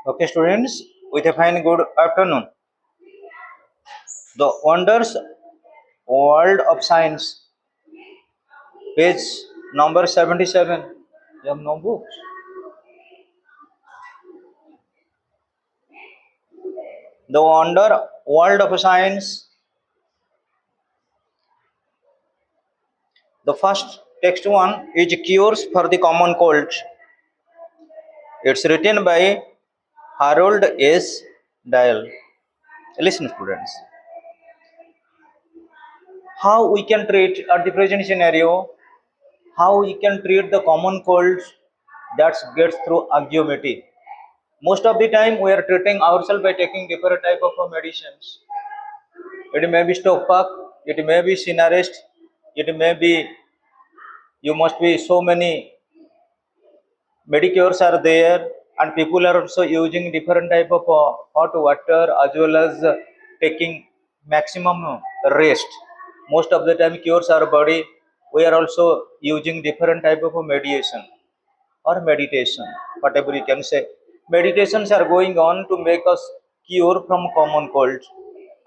Okay, students, with a fine good afternoon. The Wonders World of Science, page number 77. You have no books. The Wonder World of Science. The first text one is Cures for the Common Cold. It's written by Harold S. Dial. Listen, students. How we can treat at the present scenario, how we can treat the common cold that gets through anxiety. Most of the time we are treating ourselves by taking different type of medicines. It may be Stopac, it may be Sinarest, it may be, you must be, so many medicures are there, and people are also using different type of hot water as well as taking maximum rest. Most of the time cures our body. We are also using different type of mediation or meditation, whatever you can say. Meditations are going on to make us cure from common cold.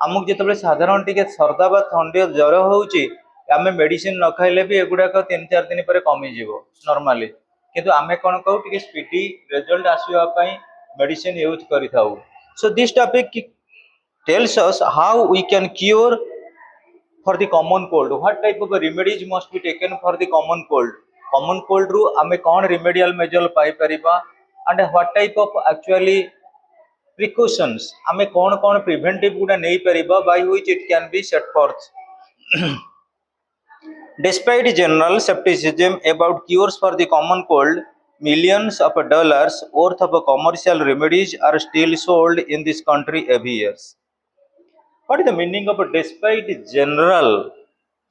ଆମକୁ ଯେତେବେଳେ ସାଧାରଣ ଟିକେ ସର୍ଦ୍ଦା ବା ଥଣ୍ଡା ଜ୍ୱର ହେଉଛି, ଆମେ medicine ନ ଖାଇଲେ ବି ଏଗୁଡ଼ାକ 3-4 ଦିନ ପରେ କମିଯିବ ନର୍ମାଲି। କିନ୍ତୁ ଆମେ କ'ଣ କହୁ, ଟିକେ ସ୍ପିଡି ରେଜଲ୍ଟ ଆସିବା ପାଇଁ ମେଡିସିନ ୟୁଜ୍ କରିଥାଉ। So this topic tells us how we can cure for the common cold. What type of remedies must be taken for the common cold? Common cold ru ame kon remedial measure pai pariba, and what type of actually precautions ame kon preventive guda nei pariba by which it can be set forth. Despite general skepticism about cures for the common cold, millions of dollars worth of commercial remedies are still sold in this country every year. What is the meaning of despite general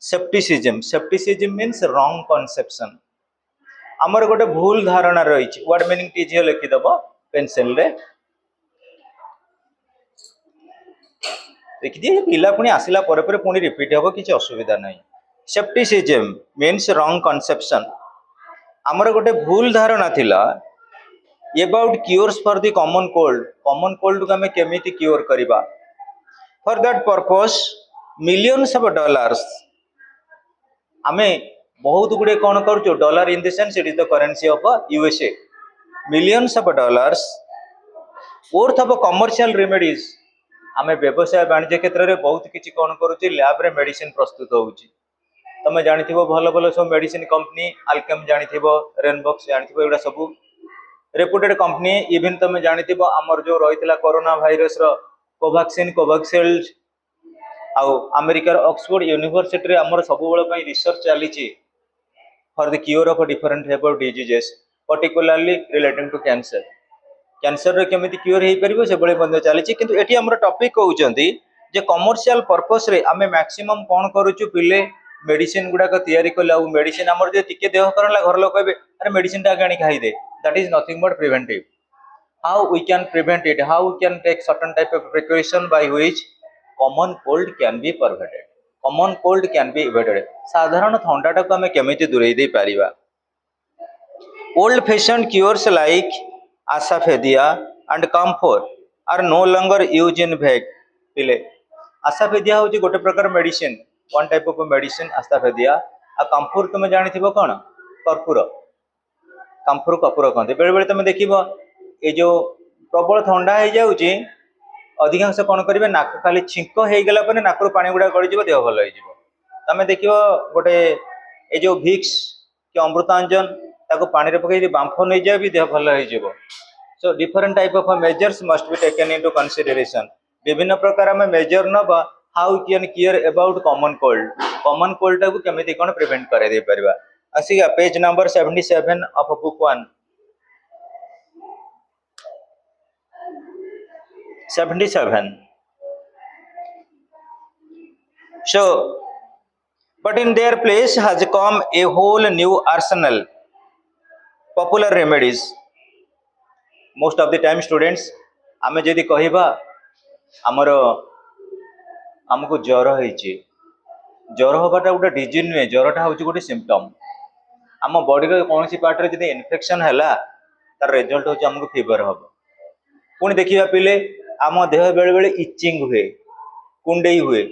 skepticism? Skepticism means wrong conception. आमर गोटे भूल धारणा रही। Word meaning T झील लिखिदेव pencil रे लिखिदिए। पिला पुणी आसला पुणी रिपीट हम, किसी असुविधा नहीं। Scepticism means wrong conception. आमर गोटे भूल धारणा थिला about cures for the common cold. Common cold को आम केमिति क्योर करबा। For that purpose millions of dollars आमे बहुत गुड़े कौन करूँ। Dollar in the sense it is the currency of USA. Millions of dollars worth of commercial remedies आमे व्यवसाय वाणिज्य क्षेत्र में बहुत किसी कौन करूँ, लैब रे मेडिसिन प्रस्तुत होउची। तमे जानिथिबो भल भल सब मेडिसिन कंपनी, अल्केम जानिथिबो, रेनबॉक्स जानिथिबो, एडा सब रेपुटेड कंपनी। इवन तमे जानिथिबो हमर जो रहितला कोरोना वायरस रो कोवैक्सीन, कोवैक्सील्ड आउ अमेरिकार ऑक्सफोर्ड यूनिवर्सिटी रे हमर सब बेले रिसर्च चली for the cure of different type of diseases, particularly relating to cancer. Cancer रे केमिति क्योर हे परिबो से बळे बंद चली। किंतु एठी हमर टॉपिक कहउचंती जे कमर्शियल पर्पस रे आमे मैक्सिमम कोन करूछु, पिले मेडिसिन गुडा को तयारी कला। आ मेडिसिन हमर जे टिके देह करला घर लोक कहबे अरे मेडिसिन टा गाणी खाई दे। That is nothing but preventive. How we can prevent it, how we can take certain type of precaution by which common cold can be prevented, common cold can be avoided. साधारण थंडाटा को आमे केमिति दूरेई दे पारिबा। Old fashion cures like asafoetida and camphor are no longer use in vogue. पिले asafoetida होची गोटे प्रकार medicine, one type of medicine asafoetida. आ कम्फोर तुम जानिथिबो कोन, कर्पूर। कम्फोर कर्पूर कहते। बेले बेले तुम देखिबो ए जो प्रबल ठंडा हो जाउची, अधिकांश कौन करेंगे, नाक खाली छिंक हो गला नाकरू पानी गुड़ा गड़ीज, देह भल हो। तुम देख गोटे ये जो भिक्स कि अमृतांजन ताको पानी रे पकई बांफ नहीं जाए भी देह भल हो। So different type of measures must be taken into consideration. विभिन्न प्रकार में मेजर नबा how can cure about common cold. Common cold को केमिति कोन प्रिवेंट करे दे परबा। आसीगा page number 77 of book 1, 77. So, but in their place has come a whole new arsenal, popular remedies. Most of the time students आमे जदि कहिबा हमर हमको ज्वर होइछि, ज्वर होबाटा गोटे डिजीज नुहे, ज्वरटा होछि गोटे सिम्पटम। आम बॉडी रो कोनोसी पार्ट रे जदि इन्फेक्शन हैला तार रिजल्ट होछि हमको फीवर हबो। पुणी देखा पिले आम देह बेले बेले इचिंग हुए कुंडई हुए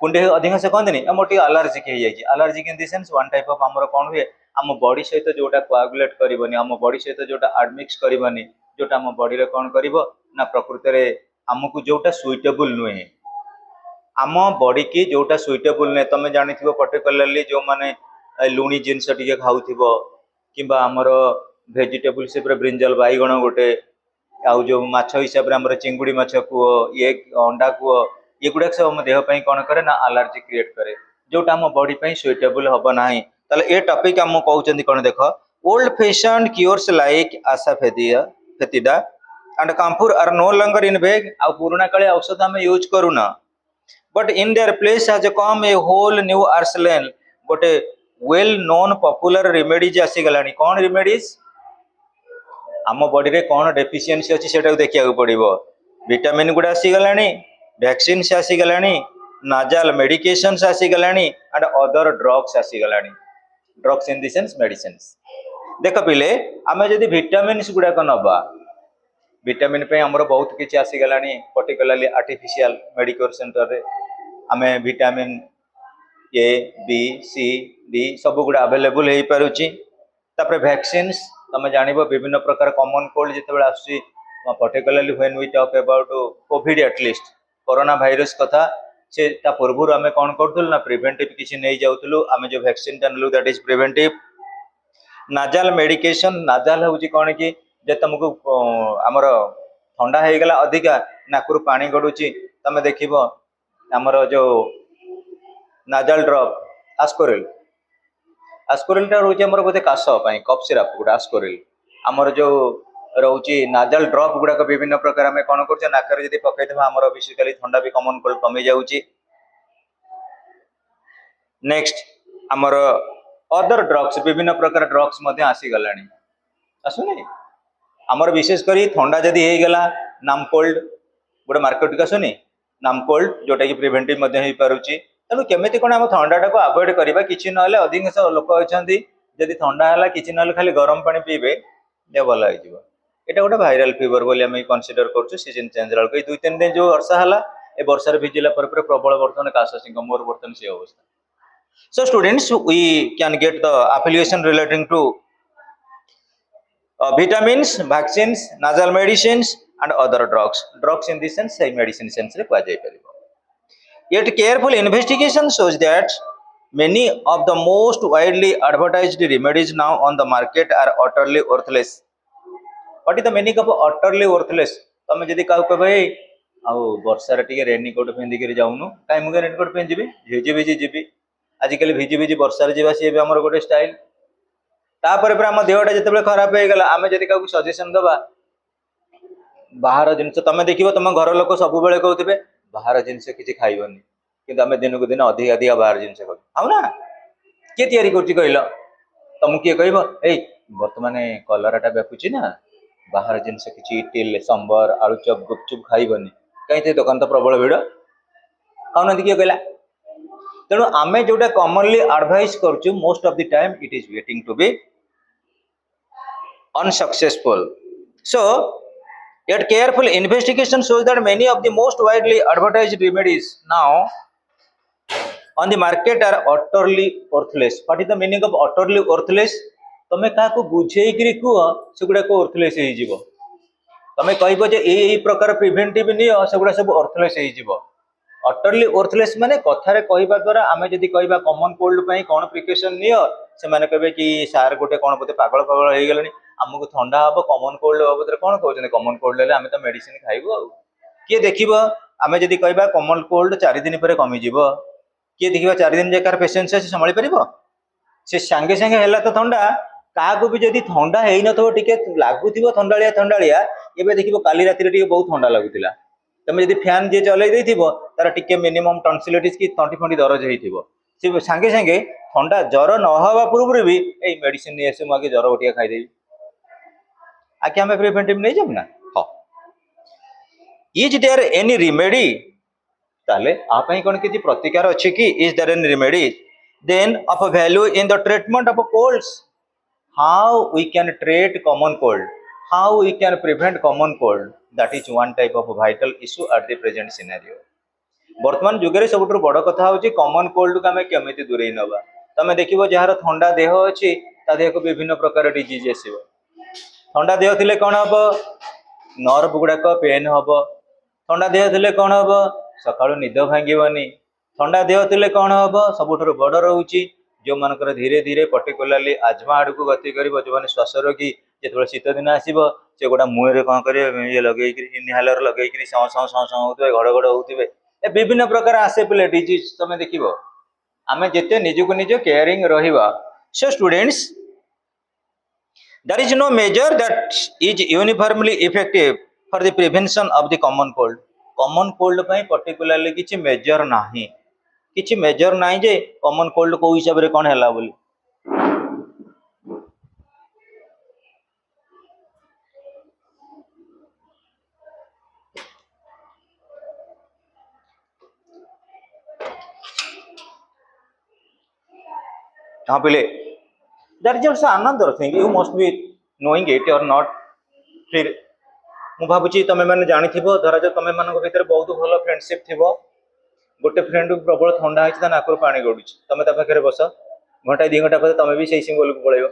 कुंडे अधिकांश कहते मोर टे आलर्जिक हो जाए allergic in the sense one type of आमर कौन हुए आम बॉडी सहित जोटा कोआगुलेट करबनी आम बॉडी सहित जोटा एडमिक्स करबनी जोटा आम बॉडी रे कौन करिवो ना प्रकृति रे आमको जोटा सुइटेबल नुहे आम बॉडी की जोटा सुइटेबल नुहे तुम जानिथिबो पर्टिकुलरली जो माने लुणी जिनस टिके खाउथिबो किंबा आमर वेजिटेबल से ब्रिंजल बाईगण गोटे आउ जो माछ हिसाब से चिंगुड़ी माछ कुह ये अंडा कुह ये गुड़ाक सब आम देह कौन करे ना आलर्जी क्रिएट करे जोटा आम बॉडी सुइटेबल हम ना ये टॉपिक आम कहते कौन देख old fashion cures like asafoetida and camphor are no longer in vogue आ पुराना काले औषध आम यूज करूना but in their place has come a whole new arsenal गोटे वेल नोन पॉपुलर रेमेडीज आसीगलानी कौन रेमेडीज आम बॉडी रे कौन डेफिशिएंसी अच्छी से देखा पड़ो विटामिन गुड़ा आसीगलानी वैक्सीन आसीगलानी नाजाल मेडिकेशंस आसीगलानी एंड अदर ड्रग्स आसीगलानी drugs in the sense medicine देख पिले आम जदि विटामिन गुड़ाक नवा विटामिन पे हमर बहुत किसी आसीगलानी पर्टिकुलरली आर्टिफिशियल मेडिकल सेंटर रे आम vitamin A B C D सब गुड़ा अवेलेबल हो पारुची तापर वैक्सीन तुम जान विभिन्न प्रकार कॉमन कोल्ड जिते आसूँ particularly when we talk about COVID at least corona virus कथा से पूर्व आम कौन करूँ ना प्रिवेंटिव किसी नहीं जाऊँ आम जो वैक्सीन टा नेलु that is preventive nasal medication nasal हूँ कौन कि जे तुमको आमर ठंडा हो गला अधिका नाकुर पानी गड़ुची तुम देख आमर जो नाजाल ड्रॉप आस्कोरिल आस्कोरिलटा रोचे आमर बोधे काश कफ सिराप गोटे आस्कोरिल आमर जो रोचे नाजाल ड्रॉप गुड़ाक विभिन्न प्रकार आम कौन कर नाकर जब पकईदेव आमर बेसिकली ठंडा भी कमन कोल्ड कमी जाऊँगी नेक्स्ट आमर अदर ड्रग्स विभिन्न प्रकार ड्रग्स आसीगला आसुनी आमर विशेषकर ठंडा जदि हो गला नाम कोल्ड गोटे मार्केट को आसुनी नाम कोल्ड जोटा कि प्रिवेंटिव हो पारुची तेणु केमी कौन आम ठंडा को अवॉइड करवा कि ना अधिकांश लोक अच्छा जदि ठंडा है कि ना खाली गरम पानी पीबे ये भल हो यहाँ गोटे भाइराल फीवर बोली आम कनसीडर करूँ सीजन चेंज ला दुई तीन दिन जो वर्षा है ए वर्षार भिजिला प्रबल बर्तमान काश सिंह मोर बर्तमान से अवस्था so students we can get the affiliation relating to vitamins vaccines nasal medicines and other drugs in this sense say medicine sense रे कह जाय परिबो yet careful investigation shows that many of the most widely advertised remedies now on the market are utterly worthless what is the meaning of utterly worthless तमे जदी कहू कहबे आ वर्षा रे टिके रेनी coat पिंदी के जाउनु काई मुगे रेनी कोट पिन जिबी भिजी भिजी जिबी आजिकल भिजी भिजी वर्षा रे जीवा से भी हमर गोटे स्टाइल तापर आम देहटा जिते खराब हो गला आम जदि क्या सजेसन दबा बाहर जिनस तुम देख तुम घर लोक सब बेले कहते बाहर जिनस किसी खाइबनी कि आम दिन को दिन अधिक अधिक बाहर जिनस खाऊ ना किए तैयारी कर तुमको किए कह बर्तमान कलराटा बेपुची ना बाहर जिनस किसी इटिल संबर आलुचप गुपचुप खाइबनी कहीं दुकान तो प्रबल भिड़ खाऊना किए कहला तेणु आमे जोटा कॉमनली एडवाइस करछु most of the time it is getting to be unsuccessful so yet careful investigation shows that many of the most widely advertised remedies now on the market are utterly worthless what is the meaning of utterly worthless तमे का को बुझेई करी कुआ सेगुडा को worthless हे जीवो तमे कहबो जे एई प्रकार प्रिवेंटिव नियो सेगुडा सब worthless हे जीवो अटरली वर्थलेस माने कथारे कहबा द्वारा आमे जदि कहबा कॉमन कोल्ड पई कोन प्रिकॉशन नियो से माने कहबे कि सार गोटे कोन बोते पागल पागल हे गेलनी हमको ठंडा हबो कॉमन कोल्ड हबो तरे कोन कहउछन कॉमन कोल्ड ले आमे तो मेडिसिन खाइबो किए देखिबो आमे जदि कहबा कॉमन कोल्ड 4 दिन परे कमी जीवो किए देखिबा 4 दिन जेकार पेशेंट से संभाली परिबो से संगे संगे हैला तो ठंडा काको भी जदि ठंडा हेइ न तो टिके लागुथिबो ठंडालिया एबे देखिबो काली राती रे टिके बहुत ठंडा लागुतिला तमे जदि फैन जे चलै दैथिबो तार टिके मिनिमम टॉन्सिलिटिस की तंटी फंटी दरज हेइथिबो से संगे संगे ठंडा ज्वर न हवा पूर्व भी ए मेडिसिन नै आसे मागे ज्वर उठिया खाइ देबी आके हमें प्रिवेंटिव नहीं जब ना हां इज देयर एनी रेमेडी ताले आपई कोन किछि प्रतिकार अछि कि is there any remedy then of value in the treatment of colds how we can treat common cold how we can prevent common cold, that is one type of vital issue at the present scenario. वर्तमान जुगे सब बड़ कथा हूँ कमन cold को आम केमी दूरे नवा तुम देख जार थंडा देह अच्छी देह को विभिन्न प्रकार डिजीज आस थंडा देह थे कौन हम नर्व गुड़ाक पेन हम थंडा देह थे कौन हम सका निद भांगनी थंडा देह थे कौन हम सबुठ बड़ रोचे जो मानकर धीरे धीरे पर्टिकुलाली आजमा आड़ को गति कर जो मैंने श्वास रोगी जो शीत दिन आसो से गोटा मुहर कौन करेंगे ये लगे इनहेलर लगे सौ सौ सौ सौ होते घड़घड़ होते विभिन्न प्रकार आसे पे डिजीज तुम देख आम जिते निजक निज केयरिंग रहा so students there is no measure that is uniformly effective for the prevention of the common cold ପାଇଁ particularly କିଛି measure ନାହିଁ କିଛି measure ନାହିଁ ଯେ common cold କୋ हिसाब रे कोन हैला बोली हाँ पिले that is also another thing you must be knowing it or not फिर मु भाबुची तमे माने जानि थिबो धरा जो तमे मानक भीतर बहुत भलो फ्रेंडशिप थिबो गोटे फ्रेंड प्रबल ठंडा है ता नाकर पानी गड़ुची तमे ता पाखरे बस घंटा 2 घंटा पर तमे भी सही सिंबल को पळेयो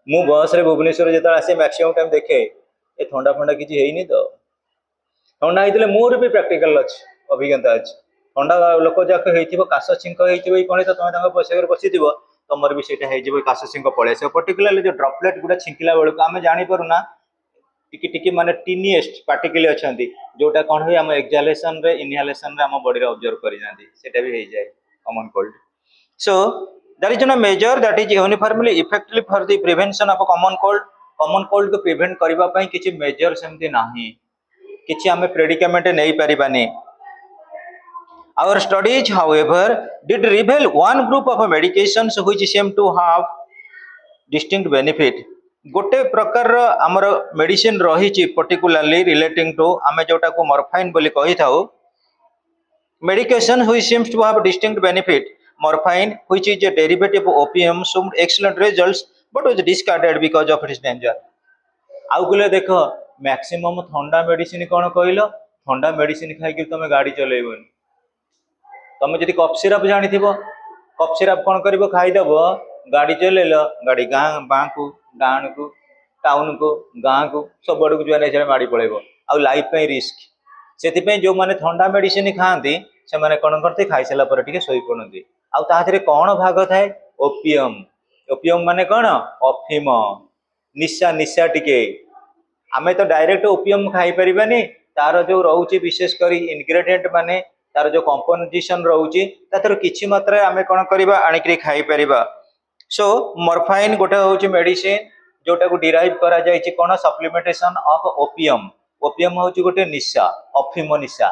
मु बस रे भुवनेश्वर जेता आसे मैक्सिमम टाइम देखे ए ठंडा ठंडा किछि हेइनी तो ठंडा हेइतले मोर भी प्रैक्टिकल अछि अभिज्ञता अछि ठंडा लोक जाक हेइथिबो काश छिंक हेइथिबो ई कोने तो तमे तांग बसेगर बसिथिबो तमर भी सेटा हेइजिबो काश छिंक पळे से पर्टिकुलरली जो ड्रॉपलेट गुडा छिंकिला बेलको आमे जानि परुना टिकी टिकी माने टीनीएस्ट पार्टिकल अछंती जोटा कोन होय हम एक्सहालेशन रे इनहेलेशन रे हम बॉडी रे ऑब्जर्व करि जांती सेटा भी हेइ जाय common cold so there is no measure that is uniformly effective for the prevention of common cold को प्रिवेंट करबा पई किछि मेजर सेमती नाही किछि हमें प्रेडिकामेंट नै परिबानी our studies however did reveal one group of medications which seem to have distinct benefit गोटे प्रकार आमर मेडिसिन रही पर्टिकुलरली रिलेटिंग टू आम जोटा को मॉर्फाइन बोली कही था medication which seems to have distinct benefit morphine which is a derivative of opium showed excellent results but was discarded because of its danger आउ कले देख मैक्सिमम ठंडा मेडिसिन कौन कहल ठंडा मेडिसिन खाई तुम गाड़ी चलेबनी तुम जब कफ सिरप जानी कफ सिरप कौन कर खाईदेव गाड़ी चल गाड़ी गाँ बाँ को डाण को टाउन को गाँ को सब आड़ को जो माड़ी पड़ेब आ लाइफ रिस्क से जो मैंने ठंडा मेडिसिन खाती से कौन करते खाई सारा पर शोई पड़ती आउ कौन भाग थाए ओपियम ओपियम माने कौन अफिम निशा निशा टिके आमे तो डायरेक्ट ओपियम खाई परिबानी तार जो रोचे विशेषकर इनग्रेडिएंट माने तार जो कंपोजिशन रोचे किछि मात्रा आमे कौन करबा आनिकरी खाई परिबा सो मॉर्फाइन गोटे होची मेडिसिन जोटा को डिराइव करा जायछि कोन सप्लीमेंटेशन ऑफ ओपियम ओपियम होची गोटे निशा अफिम निशा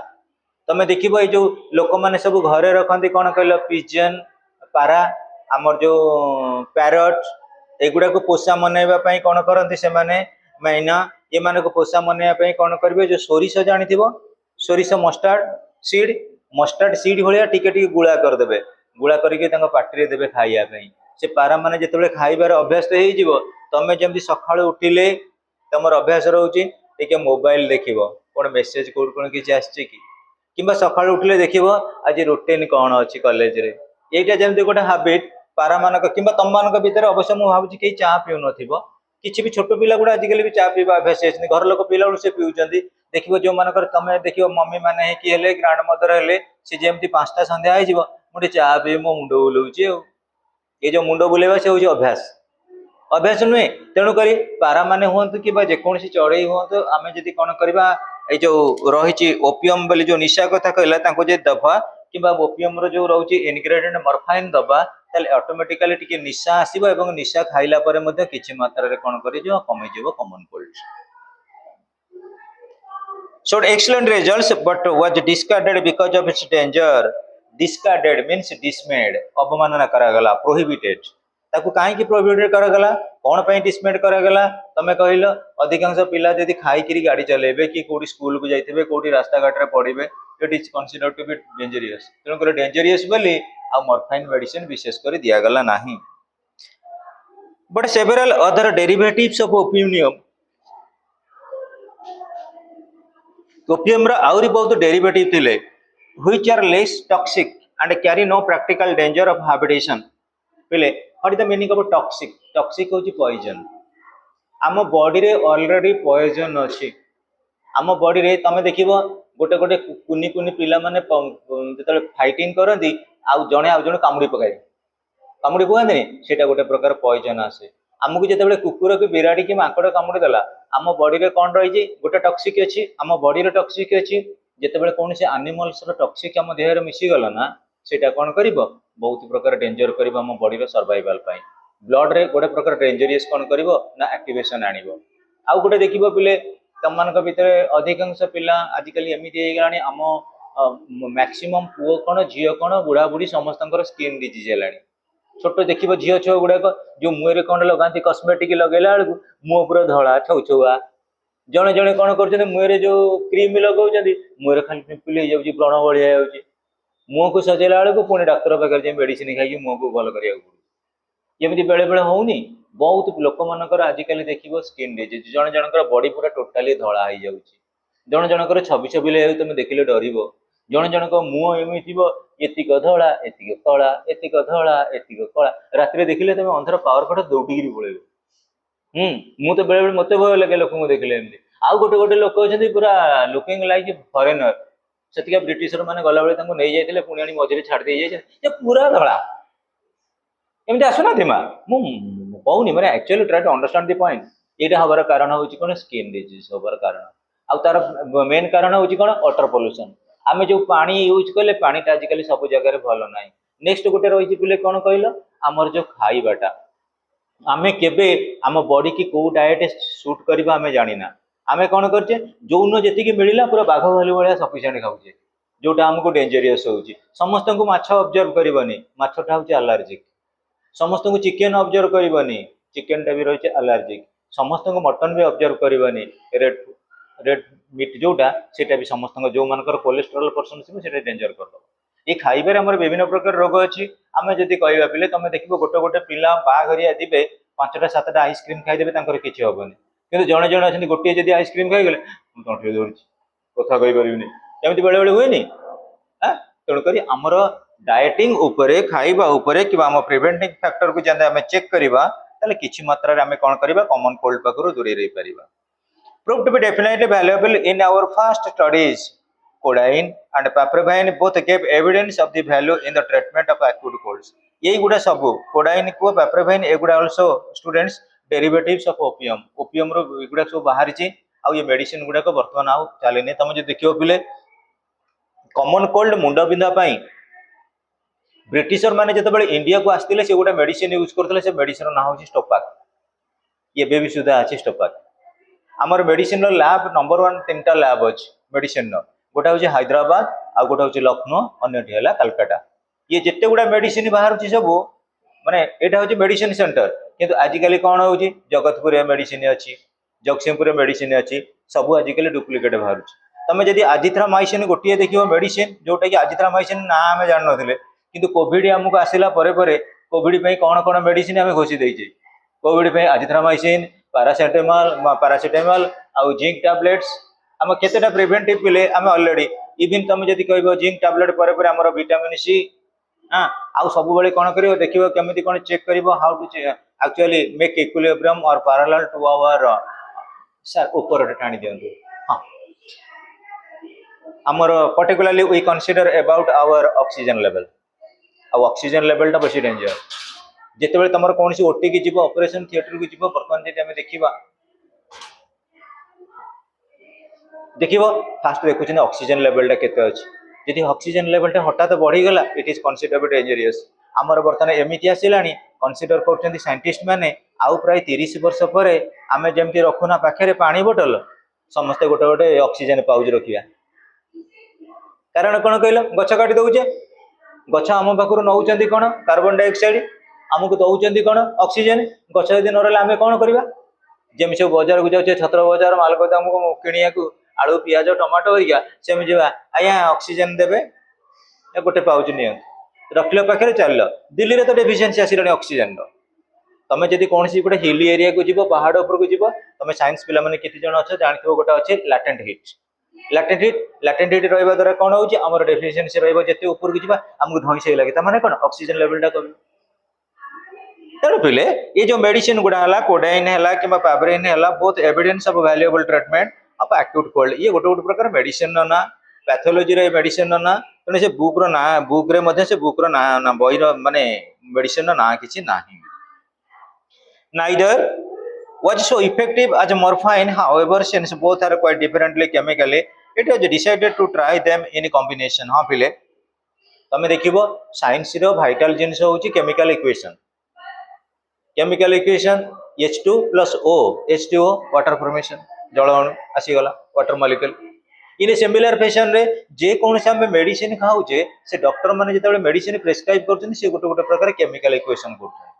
तमे देखिबो ए जो लोक माने सब घरे रखंती कोन कहलो पिजन पारा हमर जो पैरट एगुडा को पोषा मनैबा पई कोन करंती से माने मैना ये माने को पोषा मनैबा पई कोन करबे जो सोरिष जानिथिबो सोरिष मस्टर्ड सीड भलिया टिके टिके गुळा कर देबे गुळा करके तांको पाटी रे देबे खाइया पई से पारा माने जेतेबेले खाइबार अभ्यास तो हेइजिवो तमे जेमति सखाळे उठिले तमर अभ्यास रहउची टिके मोबाइल देखिबो कोन मेसेज कोन किछि आछी कि किंबा सखाळे उठिले देखिबो आज रूटीन कोन अछि कॉलेज रे एटा जेमति गोटे हैबिट पारा मानक किंबा तम मानक भीतर अवश्य मु भाबुची कि चा पिउ नथिबो किछि भी छोट पिला गुडा आजिकल भी चा पीवा अभ्यास अछि घर लोक पिला से पिउचंदी देखिबो जो मानकर तमे देखिबो मम्मी माने हे कि हेले ग्रांड मदर हेले से जेमति 5टा संध्या आइ जिवो मुटे चा पी मो मुंडो बुलौची ये जो मुंडो बुलेवा से होची अभ्यास अभ्यास नुहे तेणु करी पारा माने हुंतु कि बा जे कोनसी चढ़ई हुंतु आमे जदी कोन करबा ए जो रहिची ओपियम बोली जो निशा कथा कहला ताको जे दफा किबा ओपियम रो जो रहउची इनग्रेडिएंट मॉर्फाइन दबा ताले ऑटोमेटिकली टिके निशा आसीबो एवं निशा खाइला परे मध्ये किछि मात्रा रे कोन करि जो कमै जेबो common cold showed excellent results but was discarded because of its danger discarded means dismayed अवमानना करा गला prohibited ताकू काहे की प्रोहिबिटेड करा गला कोन पई डिसमेड करा गला तमे कहिलो अधिकांश पिला जदी खाई किरी गाड़ी चलेबे कि कोडी स्कूल को जाइथिबे कोडी रास्ता घाट रे पड़िबे it is considered to be dangerous तेणु कर डेंजरियस बोली आ मॉर्फाइन मेडिसिन विशेष कर दिया गला नाही but several other derivatives of opium opium रो आउरी बहुत डेरिवेटिव थिले which are less toxic and carry no practical danger of habituation पिले what is the meaning of toxic toxic होची पॉइजन आम बॉडी रे ऑलरेडी पॉइजन अछि आम बॉडी रे तमे देखिबो गोटे गोटे कुनी कुनी पिला माने जेतले फाइटिंग करंदी आउ जणे कामुडी पकाय कामुडी पकांदी सेटा गोटे प्रकार पॉइजन आसे आमको जिते कुकुर कि बिराड़ी कि माकड़ कामुड़ी देला आम बॉडी रे कौन रही गोटे टॉक्सिक अच्छी आम बॉडी रे टॉक्सिक अच्छी जिते कौन से एनिमल्स टॉक्सिक आम देह मिसीगला ना सेटा कौन कर बहुत प्रकार डेंजर कर आम बॉडी रो सर्वाइवल ब्लड रे गोटे प्रकार डेंजरियस कौन कर ना एक्टिवेशन आनिब आउ गोटे देखिबो पिले तम मान भितर अधिकांश पिला आजिकल एमती आम मैक्सिमम पुओ कौन झील कौन बुढ़ा बुढ़ी समस्त स्किन डिजीज है छोट देखिए झील छुआ गुड़ाक जो मुहर कौन लगाती कस्मेटिक लगेला बेलू मुह पूरा धला छौ छुआ जड़े जड़े कौन कर मुहर जो क्रीम लगाऊँ मुहर खाली पिंपल हो जाऊँगी व्रण बढ़िया जाऊँगी मुह को सजेला बेलू पुणी डाक्तर पाखे मेडिसिन खाई मुह को भल करा जमी बेले बेले होनी बहुत लोक मानकर आजिकल देखिए स्किन डिजीज जड़े जनकर बॉडी पूरा टोटाली धला हो जाऊँगी जड़े जनकर छवि छबि तुम देखिले डर जड़े जनक मुह एमती एतिक धला एतिक कला एतिक धला एतिक कला रात देखिले तुम अंधर पावर कट दौटिकी पड़े मु तो बेले बेले मत भय लगे लोक देखिले एमती आउ गोटे गोटे लोक अच्छे पूरा लुकिंग लाइक फरेनर से ब्रिटिशर मैंने गला बेले नहीं जाते पुणी मझे छाड़ दे जाए पूरा धला एमती आसुना माँ मुझे मैंने actually try to understand the point यहाँ हबार कारण हूँ कौन स्किन डिजीज हबार कारण आउ तार मेन कारण हूँ कौन वाटर पोल्यूशन आम जो पानी यूज कले पानी आजिकल सब जगह भल ना नेक्स्ट गोटे रही पिले कौन कहल आमर जो खाइबाटा आम केबे आम बॉडी की कौ डाएट सुट करवा आम जाना आम कौन करचे जो जी मिलला पूरा बाघ भालू भाया सफिसीयंट खाऊे जोटा आमको डेंजरियस होची समस्त को माछ ऑब्जर्व करबनी माछटा हूँ एलर्जिक समस्त को चिकेन ऑब्जर्व करबनी चिकेन टा भी रही एलर्जिक समस्त को मटन भी ऑब्जर्व करबनी रेड रेड मीट जोटा सेटा भी समस्त जो मानकर कोलेस्ट्रोल पर्सन से डेंजर करदे ये खाइबार आम विभिन्न प्रकार रोग अच्छी आम जदि कह पिले तुम देख गोटे गोटे पिला बाहरिया दिवे 5टा 7टा आइसक्रीम खाईदे किसी हेनी कि जड़े जड़े अच्छे गोटे जब आइसक्रीम खाईगले तंठे धरची कथा कहीपरि एमती बेले बेले हुए तेणुक आमर डाएटिंग उपरे खाइबा उपरे कि आम प्रिवेंटिंग फैक्टर को जब आम चेक करवा ताले किछि मात्रा आम कौन करवा कॉमन कोल्ड पाखु दूरे रही Paribas proved to be definitely valuable in our first studies. Codeine and papaverine both gave evidence of the value in the treatment of acute colds. यही गुड़ा सब कोडाइन को papaverine एगुड़ा also students derivatives of opium. opium रो गुड़ा सब बाहर ची आउ ये मेडिसिन गुड़ा को वर्तमान आउ चलेनी तम जो देखियो पिले कॉमन कोल्ड मुंड बिंधा पाई ब्रिटिशर माने जतबेले इंडिया को आस्तिले से गोटे मेडिसिन यूज करथले से मेडिसिन ना होची स्टोपाक ये भी सुधा अछि स्टोपाक आमर मेडिसिन लैब नंबर 1 3टा लैब अच्छे मेडिसिन गोटे हूँ हैदराबाद आ गोटे हूँ लखनऊ अन्य कलकाता ये जिते गुड़ा मेडिसिन बाहर सब माने यहाँ हूँ मेडिसिन सेंटर किंतु आजिकल कौन हो जगतपुर मेडिसिन अच्छी जगतसिंहपुर मेडिसिन अच्छी सब आजिकल डुप्लिकेट बाहर तुम जब आजिथ्रामाइसिन गोटे देखो मेडिसिन जोटा कि आजिथ्रामाइसिन ना आम जान ना कि कोविड आमको आसला कोविड कौन कौन मेडिसिन आम घोषी देचे कोविड आजिथ्रामाइसिन पारासीटामल आउ जिंक टैबलेट्स आम केतेटा प्रिवेंटिव पिले आम ऑलरेडी इवन तुम जब कह जिंक टैबलेट पर आमर विटामिन सी हाँ आउ सब बेले कौन कर देखिए केमी कौन चेक कर how to actually make equilibrium और पैरेलल टू आवर सर ऊपर टाणी दिंतु हाँ आमर particularly we consider about our oxygen level आउ ऑक्सीजन लेवल टा बेसी डेंजर जिते तुम कौन सी ओटी की जीव ऑपरेशन थिएटर को जीव बर्तमान जब देखा देखो फास्ट देखुं ऑक्सीजन लेवल टा केते अच्छी जब ऑक्सीजन लेवल टा हठात बढ़ीगला इट इज कनसिडर डेंजरियस आमर बर्तमान एमती आसला कनसिडर कर साइंटिस्ट मैंने आउ प्राय 30 वर्ष पर आम जमी रखुना पाखे पानी बोतल समस्ते गोटे गोटे ऑक्सीजन पाउच रखा कारण कौन कहल गछ काटी दौचे गछ आम पाखु नौ कौन कार्बन डाइऑक्साइड आमको दौरान कौन ऑक्सीजन गछ यदि न रहा आम कौन करवा जमी सब बाजार को जाऊे छतर बाजार मालगोदाम को किणा आलू पियाज टमाटो हरिका सेम जा आज्ञा ऑक्सीजन देवे गोटे पाउच नि रखल पाखे चल दिल्ली में तो डेफिशिएंसी आसला ऑक्सीजन तुम जब कौन सी गोटे हिल एरिया को जीव पहाड़ उपर को जीव तुम साइंस पिला माने केते जण अच्छे जानथिबो गोटे अच्छे लैटेंट हिट latent heat ରହିବା ଦ୍ୱାରା କ'ଣ ହେଉଛି ଆମର ଡେଫିସିଏନ୍ସି ରହିବ ଯେତେ ଉପରକୁ ଯିବା ଆମକୁ ଧଇଁ ଲାଗେ ତା ମାନେ କ'ଣ ଅକ୍ସିଜେନ ଲେଭେଲଟା କମିବ। ତେଣୁ ପିଲେ ये जो मेडिसिन गुड़ा है कोडाइन है कि पावरिन है both evidence of valuable treatment of acute cold ये गोटे गोटे प्रकार मेडिसिन ना पैथोलॉजी रे मेडिसिन ना तेणु से बुक रो ना बुक रे मध्य से बुक रो ना बही माने मेडिसिन ना किछि नाही। Neither was so effective as morphine, however, since both are quite differently chemically, it was decided to try them in combination. हाँ पिले तमे देखिबो साइंस रो वाइटल जिंस होची chemical equation H2 plus O H2O water formation जल अणु आसीगला water molecule in similar fashion रे जे कौन से हम मेडिसिन खाऊचे से डॉक्टर माने जेतेबेले मेडिसिन प्रेस्क्राइब करछन से गोटे गोटे प्रकार केमिकल इक्वेशन करछन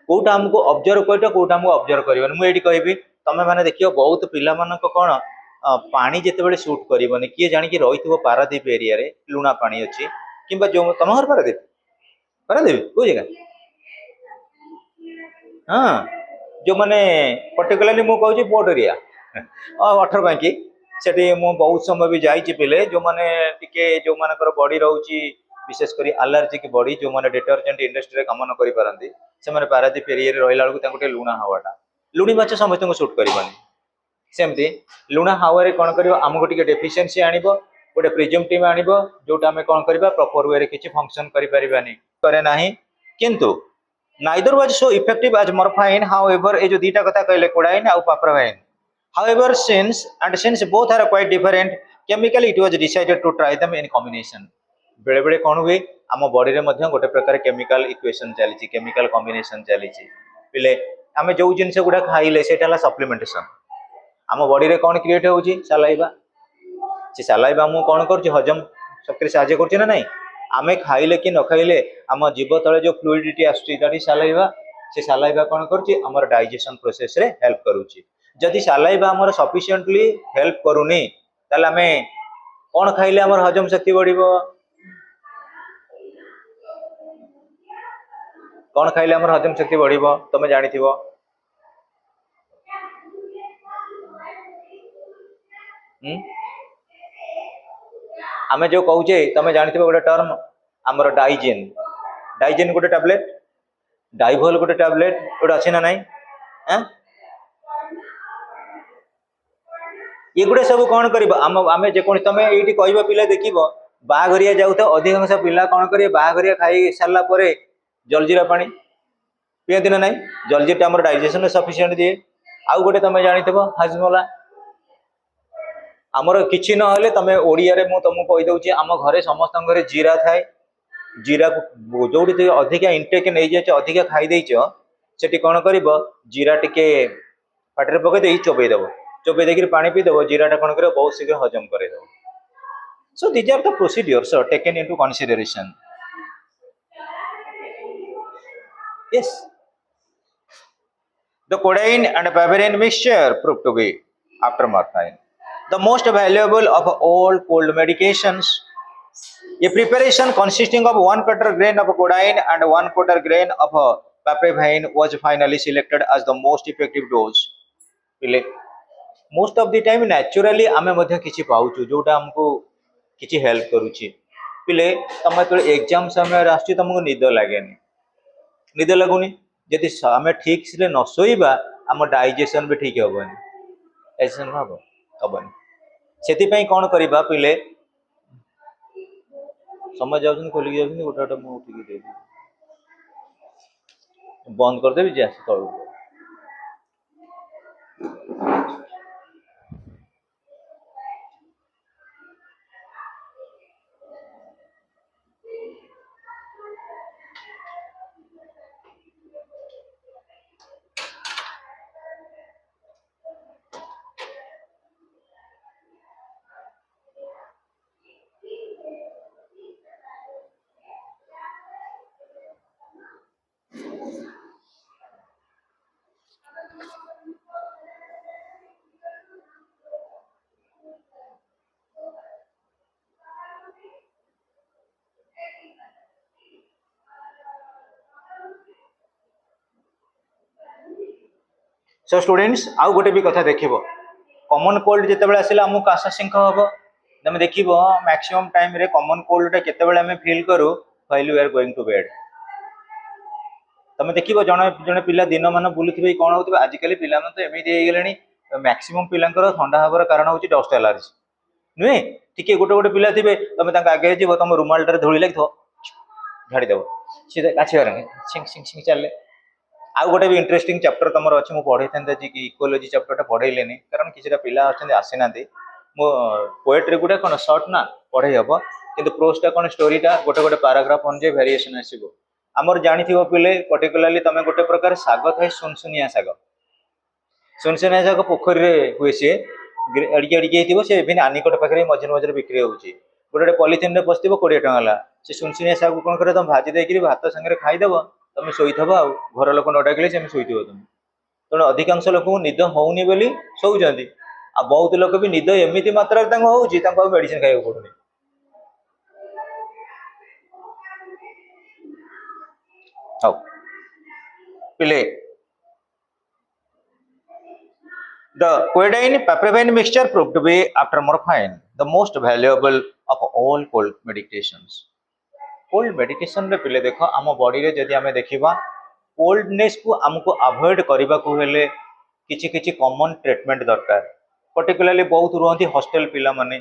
कोटा हमको ऑब्जर्व करटा कोटा हमको ऑब्जर्व करबन मु एठी कहबी तमे माने देखियो बहुत पिला मानक कोन पानी जेतेबेले शूट करबनी किए जानि कि रहितबो पारादीप एरिया रे लुणा पानी अछि किबा जो तम घर पारादीप को जगह हाँ जो मैंने पर्टिकुलरली मु कहूँ बोर्ड एरिया 18 बांकी सेठी मु बहुत समय भी जाइए पिले जो मैंने टिके जो मानकर बॉडी रोची विशेष करी एलर्जिक बॉडी जो मैंने डिटर्जेंट इंडस्ट्री काम न करि पारंती से माने पारादीप एरिया रे रहिला बेलକୁ तांको लुणा हवाटा लुणी माछ समस्त को शूट करबानी सेमती लुणा हावा रे कोन करियो हमको टिके डेफिशिएंसी आनिबो गोटे प्रिजम्पटिव आनिबो जोटा हमें कोन करबा प्रॉपर वे रे किछि फंक्शन करि परिबानी करे नाही किंतु neither was so effective as morphine, however ये जो दीटा कथा कहले कोडाइन और पाप्रावाइन since both are quite different chemically it was decided to try them in combination बेले बेले कौन हुए आम बॉडी रे मध्य गोटे प्रकार केमिकल इक्वेशन चली केमिकल कॉम्बिनेशन चली पिले आम जो जिनस गुड़ा खाइले सेटा सप्लीमेंटेशन आम बॉडी रे कौन क्रिएट होची सालाइबा से सालाइबा आम कौन कर हजम शक्ति साहाय्य कर ना नहीं आमे खाइले कि न खाइले आम जीव तले जो फ्लूइडिटी आसुची सालाइबा से सालाइबा कौन करुच्ची आमर डाइजेशन प्रोसेस रे हेल्प करुच्ची जदि सालाइबा आमर सफिशिएंटली हेल्प करूनी ताले आमे कौन खाइले आमर हजम शक्ति बढ़िबो कौन खाइले आमर हजम शक्ति बढ़िबो तमे जानिथिबो आमे जो कहूचे तमे जानिथिबो गोटे टर्म आमर डाइजेन डाइजेन गोटे टैबलेट डाइभोल गोटे टैबलेट गोटे अच्छी ना नहीं ये गुड़े सब कौन कर आम जेको तुम ये कह पिला देख बाघरिया जाऊ तो अधिकांश पिला कौन करेंगे बाघरिया खाई सारा जलजीरा पानी पियती ना नहीं जलजीरा आम डाइजेशन सफिशिएंट दिए आउ गोटे तुम जानिथब हाजमोला आमर किसी ना तुम ओडिया रे मु तुमको कहीदे आम घरे समस्त घरे जीरा थाए जीरा को जो अधिका इंटेक नहीं जाए अधिका खाईदेच से कौन कर जीरा टिके पाटे पकईदे चोबईदेव चोबई पानी पीदेव जीराटा कौन कर बहुत शीघ्र हजम करदेव so these are the procedures taken into consideration yes the codeine and paparin mixture proved to be after morphine the most valuable of all cold medications. A preparation consisting of 1/4 grain of codeine and 1/4 grain of papaverine was finally selected as the most effective dose. Most of the time naturally आमे मध्य किछि पाउछु जोटा हमको किछि help करूछि पिले तमे तो exam समय आसछि तुमको निद लागेनी निद लगुनी जदि आमे ठीक से न सोइबा आम डाइजेशन भी ठीक हेबनी डाइजेशन हेबनी सेति पई कोन करबा पिले समय जाउछन खोली जाउछन गोटा गोटा मु उठिक दे बंद कर देबी जे तळु सो स्टूडेंट्स आउ गोटे भी कथा देखिबो कॉमन कोल्ड जितेबाला आसला आमको काश शिंख हम तुम देख मैक्सिमम टाइम रे कॉमन कोल्ड केते फील करूँ while we are going to bed तुम देख जड़े जड़े पिला दिन मान बुलूबे कौन हो आजिकल पिला तो एमती हो गले मैक्सिमम पिलांकर ठंडा हबार कारण हूँ डस्ट एलर्जी नुहे टी गोटे गोटे पिला थे तुम आगे जीव तुम रुमाल धूली लगी झाड़ीदेव सी काछिबार छिंग छिंग छिंग चले आउ गोटे भी इंटरेस्टिंग चैप्टर तुम अच्छे मुझे पढ़े था कि इकोलोजी चैप्टर पढ़ेनि कारण किसी पिला अच्छा आसीना मो पोएट्री गुटा कौन सर्ट ना पढ़े हम कि प्रोसटा कौन स्टोरीटा गोटे गोटे पाराग्राफ अनुसार भेरिएसन आसो आमर जानी पिले पर्टिकुलाली तुम गोटे प्रकार शाग थाए सुनसुनिया सुनसुनिया शाग पोखरी हुए सी अड़की अड़की सी इवन आनिकट पाखे मझे मझे बिक्री होती गोटे गोटे पॉलिथिन पशि 20 टଙ୍କା ला से सुनसुनिया शाग कौन कर तुम भाजी देकर भात सागर खाईदेव तुम शोथब आ घर लोक न डाकिले से शोथब तुम तेणु अधिकांश लोक निद होनी बोली शोचती आ बहुत लोक भी निद एमती मात्रा हो मेडिसिन खाई पड़ूनी हाँ पिले The codeine papaverine mixture proved to be after morphine the most valuable of all cold medications. Cold meditation रे पिले देख आम बॉडी रे जदि आमे देखिबा कोल्डनेस को हमको अवॉइड करबा को हेले किछि किछि कॉमन ट्रीटमेंट दरकार पर्टिकुलरली बहुत रुहंती हॉस्टल पिला माने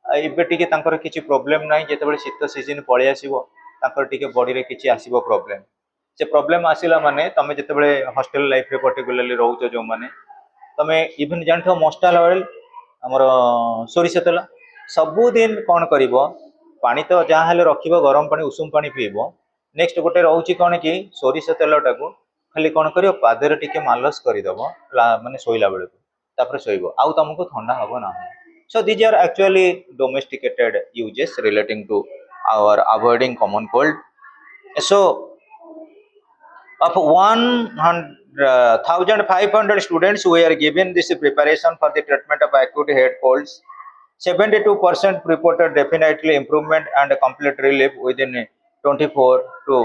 एबे टिके तांकर किछि प्रॉब्लम नाही जेतेबेले शीत सीजन पळे आसीबो तांकर टिके बॉडी रे किछि आसीबो प्रॉब्लम से प्रॉब्लम आसिला माने तमे जेतेबेले हॉस्टल लाइफ रे पर्टिकुलरली रहउछो जो माने तमे इवन जानथो मस्टल ऑयल हमर सोरिष तेल सबुदिन कौन कर पानी तो जहाँ हेले रख गरम पानी उषुम पानी पीब नेक्स्ट गोटे रोचे कौन कि सोरिष तेलटा को खाली कौन कर पादर टिके मालस करदेव माने शोला बेलू तापर शोब आउ तुमको ठंडा हम ना so these are actually domesticated uses relating to our avoiding common cold so of 1,500 students who were given this preparation for the treatment of acute head colds, 72% reported definitely improvement and complete relief within 24 to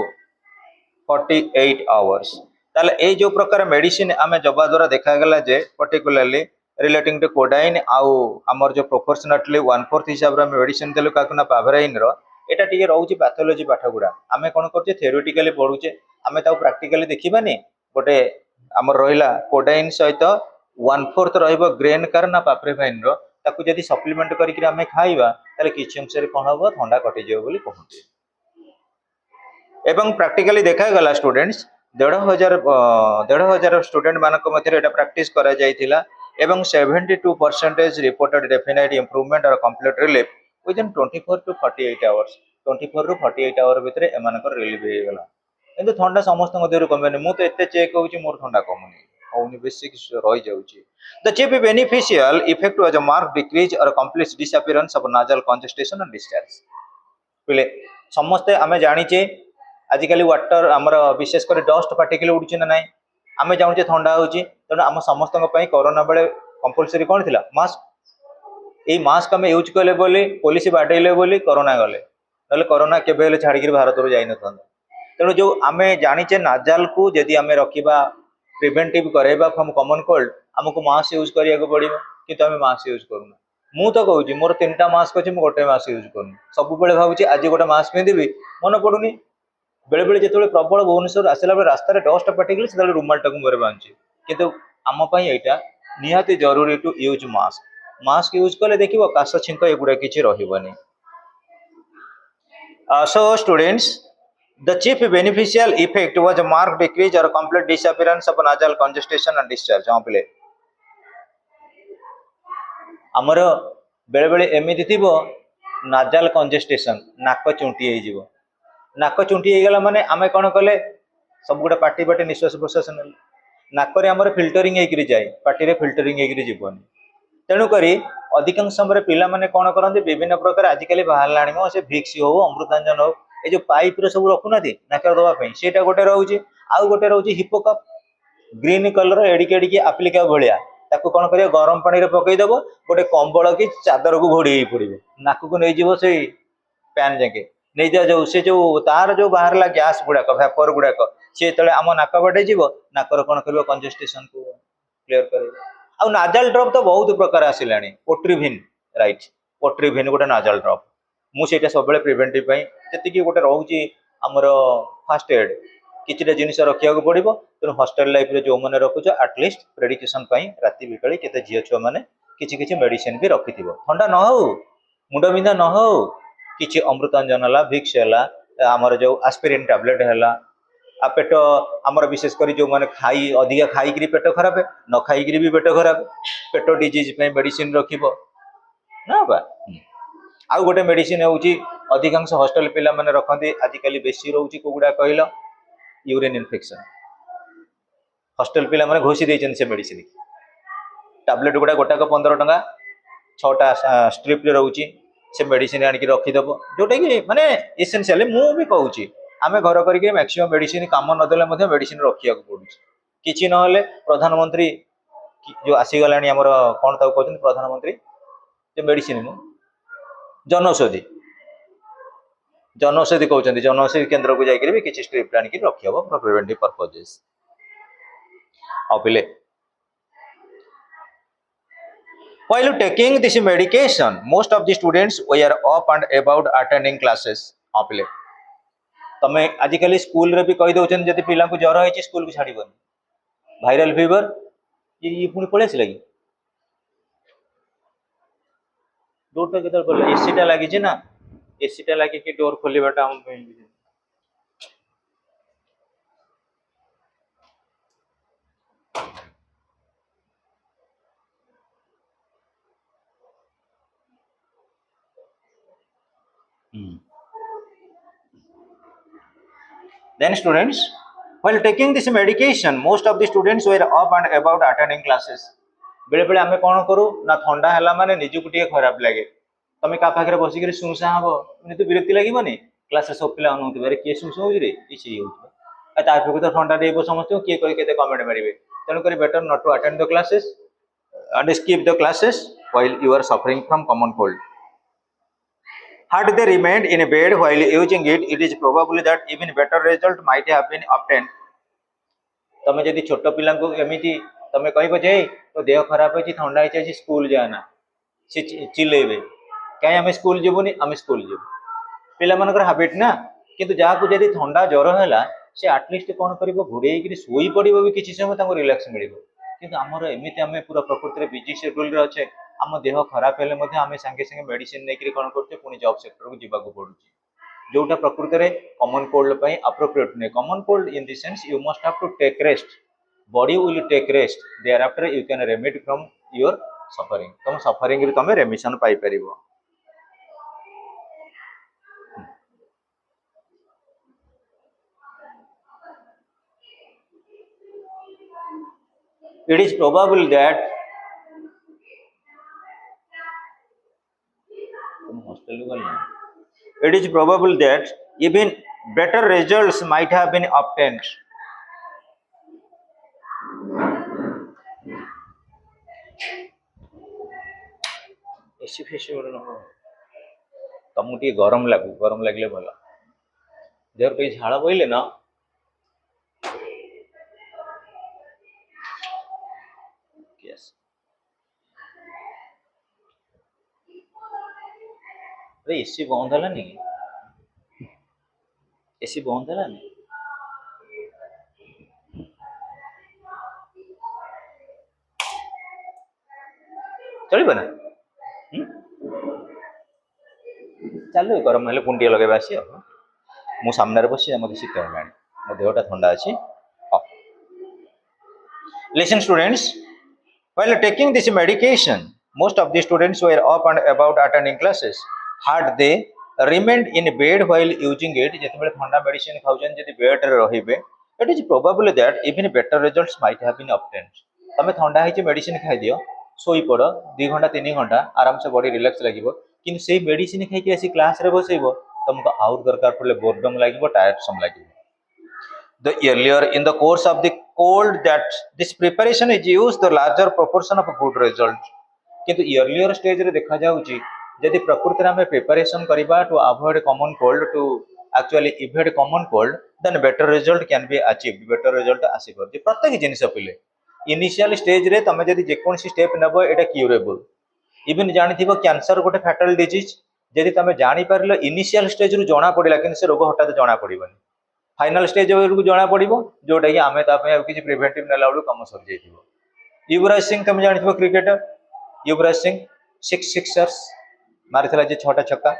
48 hours. ताले ए जो प्रकार medicine आमे जबा द्वारा देखा गला जे particularly relating to कोडाइन आउ हमर जो प्रोपोर्शनेटली 1/4 हिसाब रे मेडिसिन देलु काकुना पावराइन रो एटा टिके रहउची पैथोलॉजी पाठ गुडा आमे कोन करचे थियोरेटिकली पढुचे आमे ताऊ प्रैक्टिकली देखिबानी गोटे हमर रहिला कोडाइन सहित 1/4 रहइबो ग्रेन कार ना पाप्रेफाइन रो ताकू जदी सप्लीमेंट करिक आमे खाइबा ताले किछि अंश रे कोन हबो ठंडा कटि जेबो बोली कहूची एवं प्रैक्टिकली देखा गला स्टूडेंट्स 1,500 स्टूडेंट मानक मध्य एटा प्रैक्टिस करा जायतिला एवं 72% रिपोर्टेड डेफिनेट इंप्रूवमेंट और complete relief within 24 to 48 hours 24 ରୁ 48 आवर भितर एमानकर रिलीफ हे गला किंतु ठंडा समस्त मध्यरु कमेनी मु तो एते चेक होउची मोर ठंडा कमुनी होउनी बेसिक रहि जाउची the chief beneficial effect was a mark decrease or complete disappearance of nasal congestion and discharge पिले समस्त आमे जानि चे आजिकली वाटर हमर विशेष कर डस्ट पार्टिकल उडुची ना नाही आमे जाउचे ठंडा होउची तनो हम समस्तक पई कोरोना बेले कंपल्सरी कोन थिला मास्क ये मास्क आम यूज कले बोली पुलिस बाडेले बोली कोरोना गले ना कोरोना केबे छाड़ी भारत रू जाइन था तेणु जो आम जाचे नाजाल को जदि आम रखा प्रिवेंटिव करेबा फ्रॉम कॉमन कोल्ड आमको मास्क यूज करिया पड़ो कि आम मास्क यूज करूना मु तो कहूँ मोर 3टा मास्क अच्छे मुझे गोटे मास्क यूज करूँ सब बेले भावी आज गोटे मास्क पिंधि मन पड़ूनी बेले बेले जो प्रबल भुवनेश्वर आसला बेले रास्तार डस्ट पार्टिकल से रुमाल टाक मुझे बांधुची किंतु आमपाई यहाँ निहाती जरूरी to use mask mask use कले देखिबो काश छिंक एगुडा किछि रहिबनी so students the chief beneficial effect was a mark decrease or complete disappearance of nasal congestion and discharge हां प्ले हमर बेले बेले एमिति थिबो नाजल कंजेस्टेशन नाक चुंटी हे जिवो नाक चुंटी हे गला माने आमे कोन कले सब गुडा पार्टी पार्टी निश्वास प्रश्वास नाक रे हमर फिल्टरिंग हेकरी जाय पार्टी रे फिल्टरिंग हेकरी जीवनी तेणुक अधिकांश समय पिला माने कौन करते विभिन्न प्रकार आजिकल बाहर से भिक्स हो अमृतांजन हो ये जो पाइप रे सब रखुना नाक दवाई से गोटे रोचे आउ गोटे रोचे हिपोकप ग्रीन कलर एडिके एडिके आप्लिका भाया ताको कौन कर गरम पानी रे पकईदेव गोटे कंबल कि चादर को घोड़ी पड़ो नाक को नहीं जीव से पैन जाके नहीं जा जो से जो तार जो बाहर गैस गुड़ाक भैपर गुड़ाक सी जो आम नाक बाटे जीव नाकर कौन कर कंजेस्टेशन को क्लियर कर ଆଉ ନାଜାଲ ଡ୍ରପ୍ ତ ବହୁତ ପ୍ରକାର ଆସିଲାଣି ଓଟ୍ରିଭିନ୍ ରାଇଟ୍ ଓଟ୍ରିଭିନ୍ ଗୋଟେ ନାଜାଲ ଡ୍ରପ୍ ମୁଁ ସେଇଟା ସବୁବେଳେ ପ୍ରିଭେଣ୍ଟିଭ୍ ପାଇଁ ଯେତିକି ଗୋଟେ ରହୁଛି ଆମର ଫାର୍ଷ୍ଟ ଏଡ୍ କିଛିଟା ଜିନିଷ ରଖିବାକୁ ପଡ଼ିବ ତେଣୁ ହଷ୍ଟେଲ ଲାଇଫ୍ରେ ଯେଉଁମାନେ ରଖୁଛ ଆଟଲିଷ୍ଟ ପ୍ରେଡିକେସନ୍ ପାଇଁ ରାତି ବିକାଳି କେତେ ଝିଅ ଛୁଆମାନେ କିଛି କିଛି ମେଡିସିନ ବି ରଖିଥିବ ଥଣ୍ଡା ନ ହଉ ମୁଣ୍ଡ ବିନ୍ଧା ନ ହଉ କିଛି ଅମୃତାଞ୍ଜନ ହେଲା ଭିକ୍ସ ହେଲା ଆମର ଯେଉଁ ଆସ୍ପିରିନ୍ ଟାବଲେଟ୍ ହେଲା ଆଉ ପେଟ ଆମର ବିଶେଷ କରି ଯେଉଁମାନେ ଅଧିକା ଖାଇକିରି ପେଟ ଖରାପ ନ ଖାଇକିରି ବି ପେଟ ଖରାପ ପେଟ ଡିଜିଜ୍ ପାଇଁ ମେଡିସିନ ରଖିବ ନା ବା ଆଉ ଗୋଟେ ମେଡିସିନ ହେଉଛି ଅଧିକାଂଶ ହଷ୍ଟେଲ ପିଲାମାନେ ରଖନ୍ତି ଆଜିକାଲି ବେଶୀ ରହୁଛି କୋଉଗୁଡ଼ା କହିଲ ୟୁରିନ୍ ଇନଫେକ୍ସନ୍ ହଷ୍ଟେଲ ପିଲାମାନେ ଘୋଷି ଦେଇଛନ୍ତି ସେ ମେଡିସିନ ଟାବଲେଟ୍ ଗୁଡ଼ା ଗୋଟାକ 15 ଟଙ୍କା 6ଟା ଷ୍ଟ୍ରିପ୍ରେ ରହୁଛି ସେ ମେଡିସିନ ଆଣିକି ରଖିଦେବ ଯୋଉଟାକି ମାନେ ଏସେନ୍ସିଆଲି ମୁଁ ବି କହୁଛି ଆମେ ଘର କରିକି ମ୍ୟାକ୍ସିମମ୍ ମେଡିସିନ କାମ ନଦେଲେ ମଧ୍ୟ ମେଡିସିନ ରଖିବାକୁ ପଡୁଛି କିଛି ନହେଲେ ପ୍ରଧାନମନ୍ତ୍ରୀ ଯୋଉ ଆସିଗଲାଣି ଆମର କ'ଣ ତାକୁ କହୁଛନ୍ତି ପ୍ରଧାନମନ୍ତ୍ରୀ ଯେ ମେଡିସିନ ଜନଔଷଧି କହୁଛନ୍ତି ଜନଔଷଧି କେନ୍ଦ୍ରକୁ ଯାଇକରି ବି କିଛି ଷ୍ଟ୍ରିପ୍ଟ ଆଣିକି ରଖିହେବ ଫର୍ ପ୍ରିଭେଣ୍ଟିଭ୍ ପର୍ପଜେସ୍ ଆଉ ପିଲେ while taking this medication most of the students were up and about attending classes हाँ पिले तमें आजिकल स्कूल रे भी कही दउछन जदि पिला को ज्वर होइछि स्कूल को छाड़ीबनी भाइरल फीवर ये पुणी पळे आसी लगी डोर टा केतर पड़े एसी टा लागि छि ना एसी टा लागि कि डोर खोलिबाटा हम Then students, while taking this medication, most of the students were up and about attending classes. बेले बेले आमे कौन करू ना थंडा हला माने निजुक टिके खराब लागे तमे का पाखरे बसी करी सुंसा हबो नि तो विरक्ति लागिबनी क्लास रे सब पिला अनुति बारे के सुंसा होई रे इछि होउछ आ ता फेको तो ठंडा देबो समस्त के करी केते कमेंट मारिबे तनु करी better not to attend the classes and skip the classes while you are suffering from common cold. Had they remained in bed while using it, it is probable that even better result might have been obtained. तमे जदि छोट पिला को एमिति तमे कहबो जे तो देह खराब होछि ठंडा होछि स्कूल जाना से चिलेबे काई हमें स्कूल जेबुनी हमें स्कूल जेबु पिला मनकर हैबिट ना किंतु जा को जदि ठंडा ज्वर हैला से एटलीस्ट कोन करिवो घोड़ेई कि सोई पड़िबो भी किछि समय ताको रिलैक्स मिलिबो किंतु हमर एमिति हमें पूरा प्रकृति रे बिजी शेड्यूल रे अच्छे आम देह खराब हेले मध्ये आमे संगे संगे मेडिसिन नेकरी कोन करते पुनी जॉब सेक्टर को जीवा को पड़ुची जोटा प्रकृति रे कॉमन कोल्ड पई अप्रोप्रिएट ने common cold in the sense you must have to take rest body will take rest thereafter you can remedy from your suffering तुम सफरिंग रे तमे रेमिशन पाई परिबो it is probable that it is probable that even better results might have been obtained. AC facie गोटे न तुमको टे गरम लगले भल देहर कहीं झाड़ बोले ना yes. अरे एसी बंद है नहीं एसी बंद है नहीं चलिए ना चलो गरम हेल्ले पुणी लगे आसी मु सामने बसी मत शीत है मो देहटा ठंडा अच्छी Listen students, while taking this medication, most of the students were up and about attending classes. Had they remained in bed while using it, जेतेबेले ठंडा मेडिसिन खाउछन जदि बेड रे रहिबे, it is probable that even better results might have been obtained. तमे ठंडा हिचे medicine खाइ दियो, सोई पड़ो 2 घंटा 3 घंटा आराम से बॉडी रिलैक्स लागिवो, किंतु सेही मेडिसिन खाइ के आसी क्लास रे बसैबो, तुमको आउट दरकार पड़ले boredom लागिवो, टायर्डसम लागिवो. The earlier in the course of the cold that this preparation is used, the larger proportion of good result. किंतु earlier stage रे देखा जाउची यदि प्रकृति में प्रिपरेशन करिबा to avoid common cold to actually evade common cold then better result can be achieved better result आसी परजे प्रत्येक जिनिस पिले इनिशियल स्टेज रे तुम जदि जेकोसी स्टेप नब एटा क्यूरेबल इवन जानी कैंसर गोटे फैटल डिजीज जदि तुम जानी पार इनिशियल स्टेज रु जना पड़ा कि से रोग हठात जना पड़ोनी फाइनाल स्टेज को जना पड़ो जोटा कि आम किसी प्रिभेन्टिव नेला बेलू कम सर जाइए। युवराज सिंह तुम जानी क्रिकेटर युवराज सिंह 6 सिक्सर्स मारी जे 6टा छक्का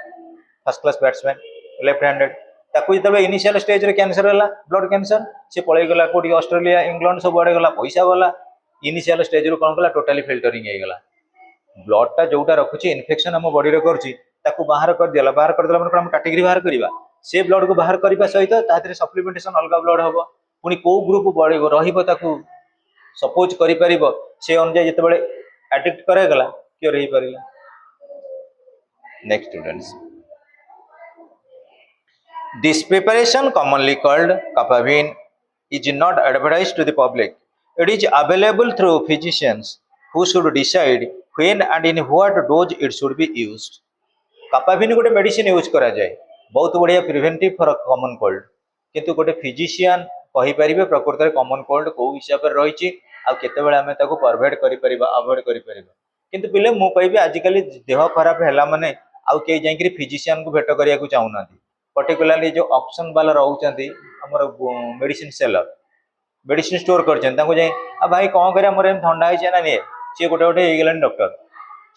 first class batsman left handed ताकू जो इनिशियल स्टेज रे कैंसर है ब्लड कैंसर सी पलि गला कौटी ऑस्ट्रेलिया इंग्लैंड सब आड़े गला पैसा गला इनिशियल स्टेज रू कौन कला टोटाली फिल्टरिंग हो गला ब्लड टा जोटा रखुची इन्फेक्शन आम बॉडी रे करूची ताकू बाहर कर दिला बाहर कर देला हम कैटेगरी बाहर करबा से ब्लड को बाहर करबा सहित तातिर सप्लीमेंटेशन अलग ब्लड हबो पुनी को ग्रुप बढिबो रहिबो ताकू सपोज करि परिबो से अनुसार जते बळे एडिक्ट करे गला क्योर हे परिला। Next students this preparation commonly called capavin is not advertised to the public. It is available through physicians who should decide when and in what dose it should be used. कापाभिन गोटे medicine use करा जाए बहुत बढ़िया preventive for common cold किंतु गोटे physician कहि परिबे प्रकृत रे कॉमन कोल्ड को हिसाब रे रहिछि आ केते बेले हमें ताको परवेट करि परिबा अवॉइड करि परिबा किंतु पिले मु कहबी आज काली देह खराब हैला माने आ के जाई कि फिजिशियन को भेट करिया को चाहुनांती पर्टिकुलरली जो ऑप्शन वाला रहउचंती हमर मेडिसिन सेलर मेडिसिन स्टोर करछन ताको जाई आ भाई कोन करे हमर ठंडा है ना नहीं सी गोटे गोटे हे गेलन डॉक्टर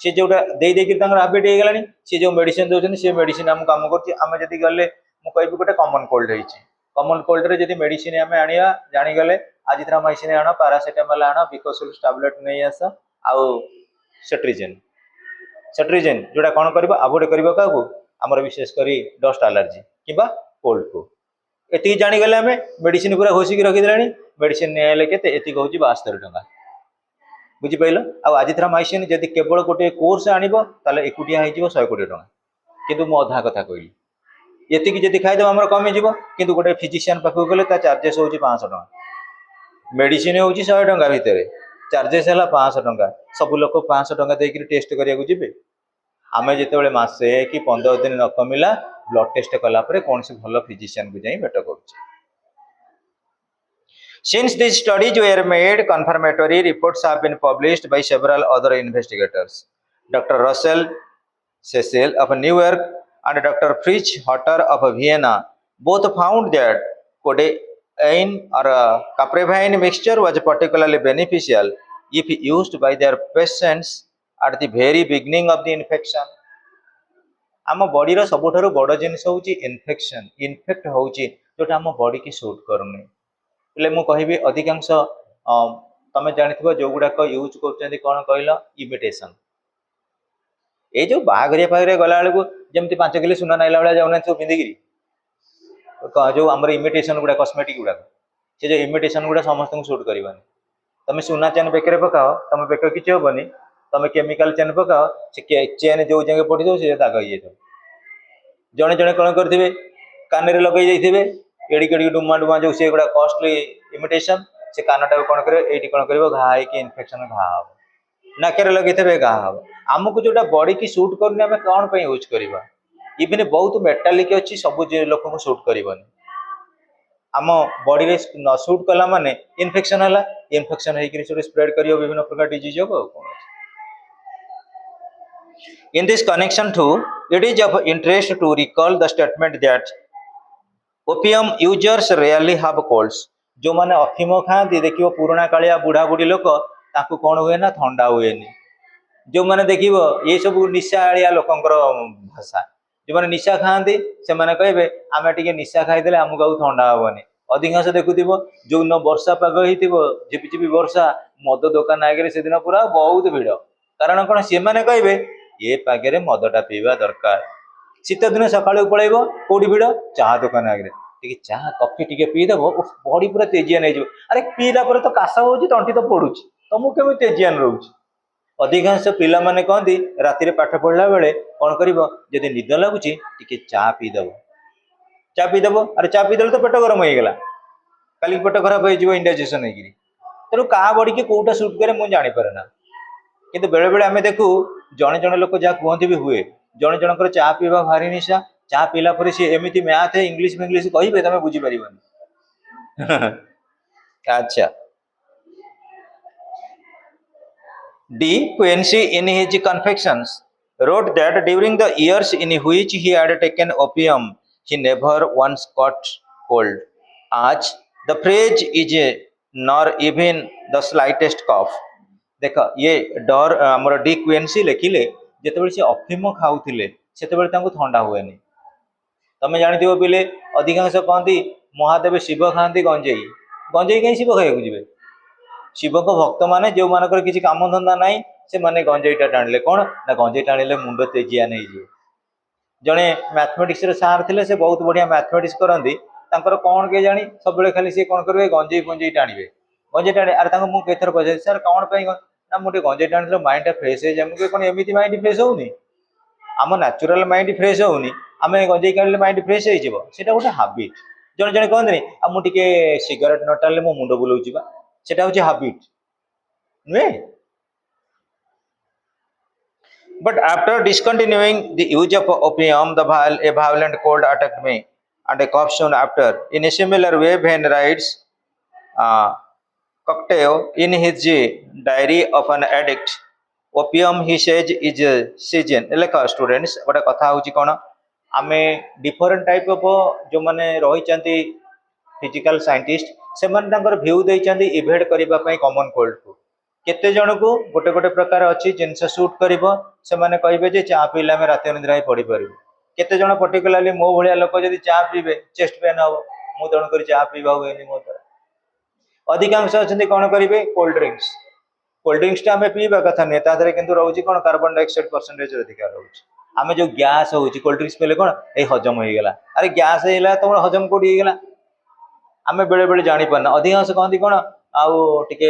सी जोटा दे दे कि तांगर हैबिट हे गेलानी सी जो मेडिसिन दोछन सी मेडिसिन हम काम करछि हम जदी गले मु कहबी गोटे कॉमन कोल्ड हेछि कॉमन कोल्ड रे जदी मेडिसिन हमें आनिया जानि गले आजिथ्रामाइसिन आनो पैरासिटामोल आनो बिकोसुल टैबलेट नै आस आ सेट्रिजिन सेट्रिजिन जोटा कोन करबा अवॉइड करबा काकू हमर विशेष करी डस्ट एलर्जी किबा कोल्ड को एति जानि गले हमें मेडिसिन पूरा घोषिक रखि देलानी मेडिसिन नेले केते एति कहूची 72 टका बुझी पाइल आ आजिथ्रामाइसिन जदी केवल गोटे कोर्स आनिबो ताले एकुटिया हे जिवो 100 कोटी टका किंतु मो अधा कथा कहली एति कि जदी खाइ दो हमर कमी जिवो किंतु गोटे फिजिशियन पाखु गले ता चार्जेस होची 500 टका मेडिसिन होची 100 टका भितरे चार्जेस हला 500 टका सब लोक 500 टका देकि टेस्ट करिया को जिबे आमे जेतेबेले मासे कि 15 दिन न कमिला ब्लड टेस्ट कला परे कोन से भलो फिजिशियन को जाई भेट करूची। Since these studies were made, confirmatory reports have been published by several other investigators. Dr. Russell Cecil of New York and Dr. Fritz Hotter of Vienna both found that codeine or capravine mixture was particularly beneficial if used by their patients at the very beginning of the infection. आम body रो सबुठारु बड़ जिनिस होउची infection infect होउची जोटा आम body की suit करूनी पहले मु कहबी अधिकांश तमे जानिथिबो जो गुडाक यूज करचंदी कोन कहलो इमिटेशन ए जो बागरिया पागरिया गला बेलू जमती 5 किलो सुना नाइला बेला जाउना तो पिंदिगिरी जो हमर इमिटेशन गुडा कॉस्मेटिक गुडा से जो इमिटेशन गुडा समस्त सूट करबानी तमे सुना चेन बेकरे पकाओ तमे बेक किछ होबनी तमे केमिकल चेन पकाओ से चेन जो जगह पड़ी दो से दाग हो जाए जड़े जड़े कौन करेंगे कान में लगे जाइए एड़ी केड़ी डुमा डुमा जो से गुड़ा कॉस्टली इमिटेशन से कानटा कौन करे ये कौन कर घा है इन्फेक्शन घा हम नाकेर लगे घा हम आमको जोटा बॉडी की सूट करनी आम कौन पर यूज करवा इवन बहुत मेटालिक अच्छी सब लोक को सूट करनी आम बॉडी रे न सूट कला माने इन्फेक्शन है इन्फेक्शन होकर स्प्रेड कर विभिन्न प्रकार डिजीज हम कौन। In this connection too, it is of interest to recall the statement that opium users rarely have colds. जो माने अफीम खाती देखियो पुराना कालिया बुढ़ा बुढ़ी लोक ताकू कौन हुए ना ठंडा हुए जो माने देखियो ये सब निशाड़िया लोकंकर भाषा जो माने निशा खाती से माने कहबे आमे टिके निशा खाइदेले हमको आउ ठंडा होबनी अधिकांश देखुथिबो जो न वर्षा पाग हिथिबो झिपिझिपि वर्षा मद दुकान आगे से दिन पूरा बहुत भीड़ कारण कौन से माने कहबे ये पागे मदटा पीवा दरकार शीत दिन सका पलैब कौटी भिड़ चाह दुकान आगे चाह कफी टी पीदेव बॉडी पूरा तेजियान हो अरे पीला तो काश हो तंटी तो पड़ू तुमको केमी तेजियान रोच अधिकांश पिला माने कहती राति पाठ पढ़ला बेले कौन कर जदि निद लगुच टी चाह पीदेव अरे चाह पीदे तो पेट गरम हो गला कल पेट खराब हो इंडाइजेशन होगी तेणु क्या बॉडी के कौटा सुट करे मुझे जानीपारे ना किंतु बेले बेले आम देखू जड़े जड़े लोक जहाँ कहते भी हुए जड़े जनकर चाह पीवा भारी निशा चाह पीला पर सी एमती मैथ इंग्लिश इंग्लिश कहे तुम बुझीपार अच्छा D. Quincy, in his Confessions, wrote that during the years in which he had taken opium, he never once caught cold. As the phrase is nor even the slightest cough. ଦେଖ ଇଏ ଡର ଆମର D କ୍ୱେନ୍ସି ଲେଖିଲେ ଯେତେବେଳେ ସେ ଅଫିମ ଖାଉଥିଲେ ସେତେବେଳେ ତାଙ୍କୁ ଥଣ୍ଡା ହୁଏନି। ତମେ ଜାଣିଥିବ ପିଲେ ଅଧିକାଂଶ କହନ୍ତି ମହାଦେବ ଶିବ ଖାଆନ୍ତି ଗଞ୍ଜେଇ। ଗଞ୍ଜେଇ କାହିଁ ଶିବ ଖାଇବାକୁ ଯିବେ? ଶିବଙ୍କ ଭକ୍ତମାନେ ଯେଉଁମାନଙ୍କର କିଛି କାମ ଧନ୍ଦା ନାହିଁ ସେମାନେ ଗଞ୍ଜେଇଟା ଟାଣିଲେ କ'ଣ ନା ଗଞ୍ଜେଇ ଟାଣିଲେ ମୁଣ୍ଡ ତେଜିଆ ନେଇଯିବ। ଜଣେ ମ୍ୟାଥମେଟିକ୍ସର ସାର୍ ଥିଲେ, ସେ ବହୁତ ବଢିଆ ମ୍ୟାଥମେଟିକ୍ସ କରନ୍ତି। ତାଙ୍କର କ'ଣ କେଜାଣି ସବୁବେଳେ ଖାଲି ସିଏ କ'ଣ କରିବେ ଗଞ୍ଜେଇ ଫଞ୍ଜେଇ ଟାଣିବେ। ଗଞ୍ଜେଇ ଟାଣି ଆରେ ତାଙ୍କୁ ମୁଁ କେତେଥର ପଚାରିଛି ସାର୍ କ'ଣ ପାଇଁ ନା ମୁଁ ଟିକେ ଗଞ୍ଜେଇ ଟାଣିଥିଲେ ମାଇଣ୍ଡଟା ଫ୍ରେଶ ହେଇଯାଏ। ମୁଁ କ'ଣ ଏମିତି ମାଇଣ୍ଡ ଫ୍ରେଶ ହଉନି? ଆମ ନ୍ୟାଚୁରାଲ ମାଇଣ୍ଡ ଫ୍ରେଶ ହଉନି, ଆମେ ଗଞ୍ଜେଇ କାଢିଲେ ମାଇଣ୍ଡ ଫ୍ରେଶ ହେଇଯିବ? ସେଟା ଗୋଟେ ହାବିଟ। ଜଣେ ଜଣେ କହନ୍ତିନି ଆଉ ମୁଁ ଟିକେ ସିଗାରେଟ ନ ଟାଣିଲେ ମୋ ମୁଣ୍ଡ ବୁଲଉଛି ବା, ସେଟା ହଉଛି ହାବିଟ ନୁହେଁ। But after discontinuing the use of opium, a violent cold attacked me, and a cough soon after. In a similar way, Venn writes, Cocteau in his diary of an addict. Opium, he says, is a season. Like students, ଗୋଟେ କଥା ହଉଛି କ'ଣ, ଆମେ different type of ଯେଉଁମାନେ ରହିଛନ୍ତି physical scientist, ସେମାନେ ତାଙ୍କର view ଦେଇଛନ୍ତି ଇଭେଡ କରିବା ପାଇଁ କମନ କୋଲ୍ଡକୁ। କେତେ ଜଣକୁ ଗୋଟେ ଗୋଟେ ପ୍ରକାର ଅଛି ଜିନିଷ ସୁଟ୍ କରିବ, ସେମାନେ କହିବେ ଯେ ଚା ପିଇଲେ ଆମେ ରାତି ଅନିଦ୍ରା ହେଇ ପଡ଼ିପାରିବୁ। କେତେ ଜଣ ପର୍ଟିକୁଲାରଲି ମୋ ଭଳିଆ ଲୋକ ଯଦି ଚା ପିଇବେ ଚେଷ୍ଟ ପେନ୍ ହବ, ମୁଁ ତେଣୁକରି ଚା ପିଇବା ହୁଏନି ମୋ ଦ୍ୱାରା। ଅଧିକାଂଶ ଅଛନ୍ତି କ'ଣ କରିବେ କୋଲ୍ଡ ଡ୍ରିଙ୍କସ୍। କୋଲ୍ଡ ଡ୍ରିଙ୍କସଟା ଆମେ ପିଇବା କଥା ନୁହେଁ, ତା ଦେହରେ କିନ୍ତୁ ରହୁଛି କ'ଣ କାର୍ବନ ଡାଇଅକ୍ସାଇଡ ପରସେଣ୍ଟେଜ ଅଧିକା ରହୁଛି। ଆମେ ଯୋଉ ଗ୍ୟାସ୍ ହଉଛି କୋଲ୍ଡ ଡ୍ରିଙ୍କସ୍ ପିଇଲେ କ'ଣ ଏଇ ହଜମ ହେଇଗଲା, ଆରେ ଗ୍ୟାସ୍ ହେଇଗଲା ତମର ହଜମ କୋଉଠି ହେଇଗଲା? ଆମେ ବେଳେ ବେଳେ ଜାଣିପାରୁନା। ଅଧିକାଂଶ କହନ୍ତି କ'ଣ ଆଉ ଟିକେ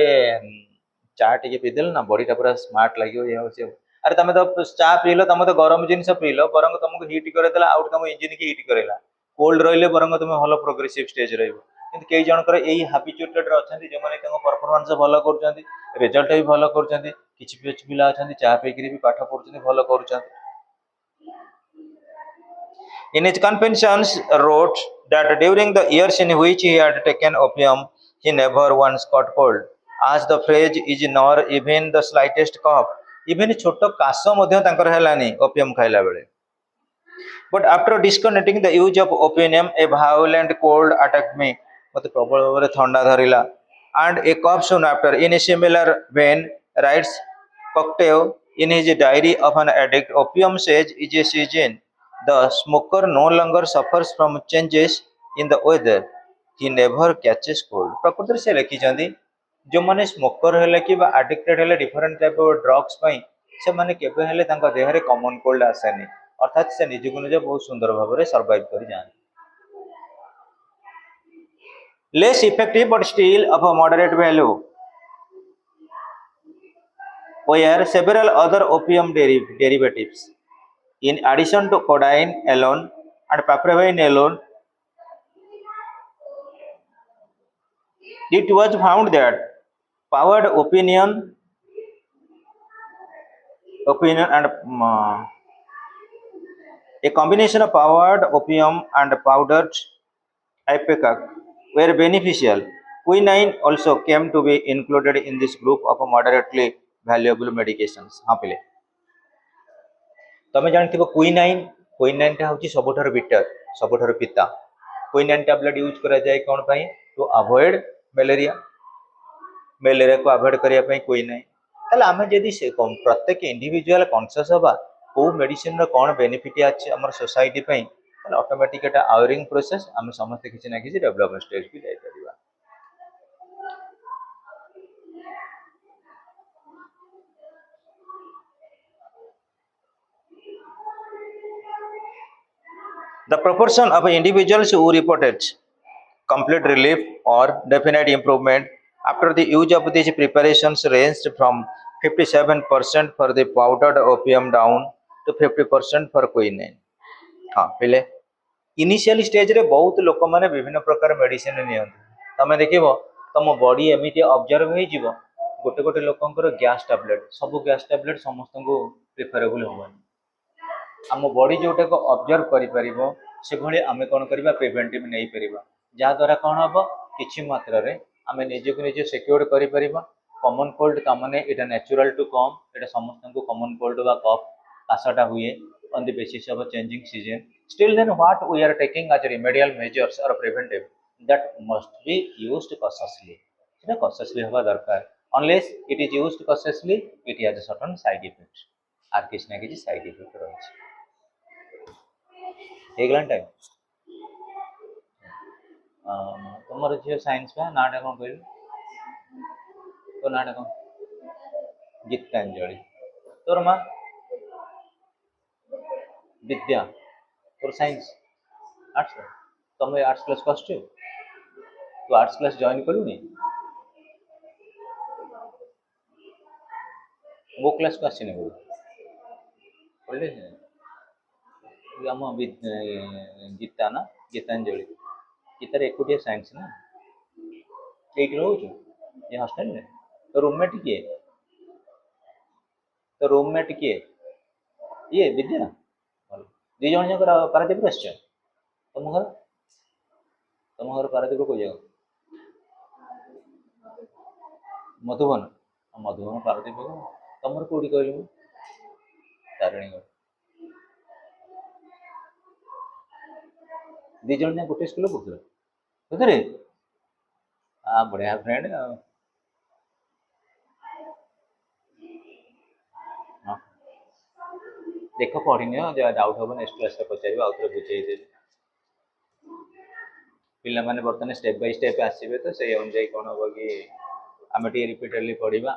ଚା ଟିକେ ପିଇଦେଲେ ନା ବଡିଟା ପୁରା ସ୍ମାର୍ଟ ଲାଗିବ, ଇଏ ହଉଛି। ଆରେ ତମେ ତ ଚା ପିଇଲ, ତମେ ତ ଗରମ ଜିନିଷ ପିଇଲ, ବରଂ ତମକୁ ହିଟ୍ କରେଇଦେଲା, ଆଉ ତମ ଇଞ୍ଜିନକି ହିଟ୍ କରେଇଲା। କୋଲ୍ଡ ରହିଲେ ବରଂ ତମେ ଭଲ ପ୍ରୋଗ୍ରେସିଭ ଷ୍ଟେଜ ରହିବ। କିନ୍ତୁ କେଇ ଜଣଙ୍କର ଏଇ ହାବିଚୁଏଟେଡ ଅଛନ୍ତି ଯେଉଁମାନେ ତାଙ୍କ ପରଫରମାନ୍ସ ଭଲ କରୁଛନ୍ତି, ରେଜଲ୍ଟ ବି ଭଲ କରୁଛନ୍ତି। କିଛି ପିଲା ଅଛନ୍ତି ଚା ପିଇକିରି ବି ପାଠ ପଢୁଛନ୍ତି, ଭଲ କରୁଛନ୍ତି। In his confessions, wrote that during the years in which he had taken opium, he never once caught cold. As the phrase is nor even the slightest cough. Even ଛୋଟ କାଶ ମଧ୍ୟ ତାଙ୍କର ହେଲାନି ଓପିୟମ ଖାଇଲା ବେଳେ। But after disconnecting the use of opium, a violent cold attacked me. ମୋତେ ପ୍ରବଳ ଭାବରେ ଥଣ୍ଡା ଧରିଲା। And a cough soon after. In a similar vein, writes Cocteau in his diary of an addict, opium says is a season. The smoker no longer suffers from changes in the weather. He never catches cold. ପ୍ରକୃତରେ ସେ ଲେଖିଛନ୍ତି ଯେଉଁମାନେ smoker ହେଲେ କିମ୍ବା addicted ହେଲେ different type of drugs ପାଇଁ, ସେମାନେ କେବେ ହେଲେ ତାଙ୍କ ଦେହରେ କମନ କୋଲ୍ଡ ଆସେନି। ଅର୍ଥାତ୍ ସେ ନିଜକୁ ନିଜ ବହୁତ ସୁନ୍ଦର ଭାବରେ ସର୍ଭାଇଭ କରି ଯାଆନ୍ତି। Less effective but still of a moderate value were several other opium derivatives. In addition to codeine alone and papaverine alone, it was found that powdered opinion and a combination of powdered opium and powdered ipecac were beneficial. Quinine also came to be included in this group of moderately valuable medications. हाँ पिले तमें जानथिबो quinine टा होची सबठार bitter, सबठार पिता। Quinine tablet use करा जाए कोन पई to avoid malaria को अवॉइड करिया पई क्विनाइन। ताले आमे जदी से प्रत्येक इंडिविजुअल कॉन्शियस होबा को मेडिसिन रो कोन बेनिफिट अछि हमर सोसाइटी पई, ताले ऑटोमेटिक एटा आवरिंग प्रोसेस आमे समस्त किछि ना किछि डेवलपमेंट स्टेज भी जाय परिबा। The proportion of individuals who reported complete relief or definite improvement after the use of these preparations ranged from 57% for the powdered opium down to 50% for quinine. हाँ पहले initial stage रे बहुत लोक माने विभिन्न प्रकार मेडिसिन नियंती। तमे देखिबो तम बॉडी एमिति ऑब्जर्व होई जिवो गोटे गोटे लोकंकर गैस टैबलेट, सब गैस टैबलेट समस्त को प्रिफरेबल होबनी। आम बॉडी जोटा को ऑब्जर्व करि परिबो से भली आमे कोन करबा प्रिवेंटिव नै परिबा, जा द्वारा कोन हबो किछि मात्रा रे आमे निजे को निजे सिक्योर करि परिबा, कॉमन कोल्ड का माने इटा नेचुरल टू कम इटा समस्त को कॉमन कोल्ड बा कफ कासटा हुए on the basis of changing season still then what we are taking as remedial measures or preventive that must be used cautiously सेटा कॉशियसली होगा दरकार unless it is used cautiously it has a certain side effect आर किसी ना किसी side effect रही है time तुम झील साइंस में नाटा कौन कह तो नाटा कौन गीतांजलि तोर माँ विद्या तोर साइंस आर्ट्स तुम आर्ट्स क्लास को आसु तू आर्ट्स क्लास जॉइन कलुनी वो क्लास को आसनी बोले आम गीता ना गीतांजलि गीतार एकुटिया साइंस ना ये रोच ये हॉस्टल में तो रूममेट किए तो रूममेट किए ये विद्या दी जन जाक पारादीप आस तुम घर पारादीप को जगह मधुबन मधुबन पारादीप तुम कौटी कहलु तारिणीगढ़ दी जन जा गोटे स्कूल पढ़ुल सतरे हाँ बढ़िया फ्रेंड हाँ देख पढ़नी डाउट हम नेक्स्ट क्लास पचार आउ थे बुझेदेवी पिला माने बर्तमान स्टेप बाय स्टेप आसबे तो से अनुसार कौन हम कि आम टे रिपीटेडली पढ़ा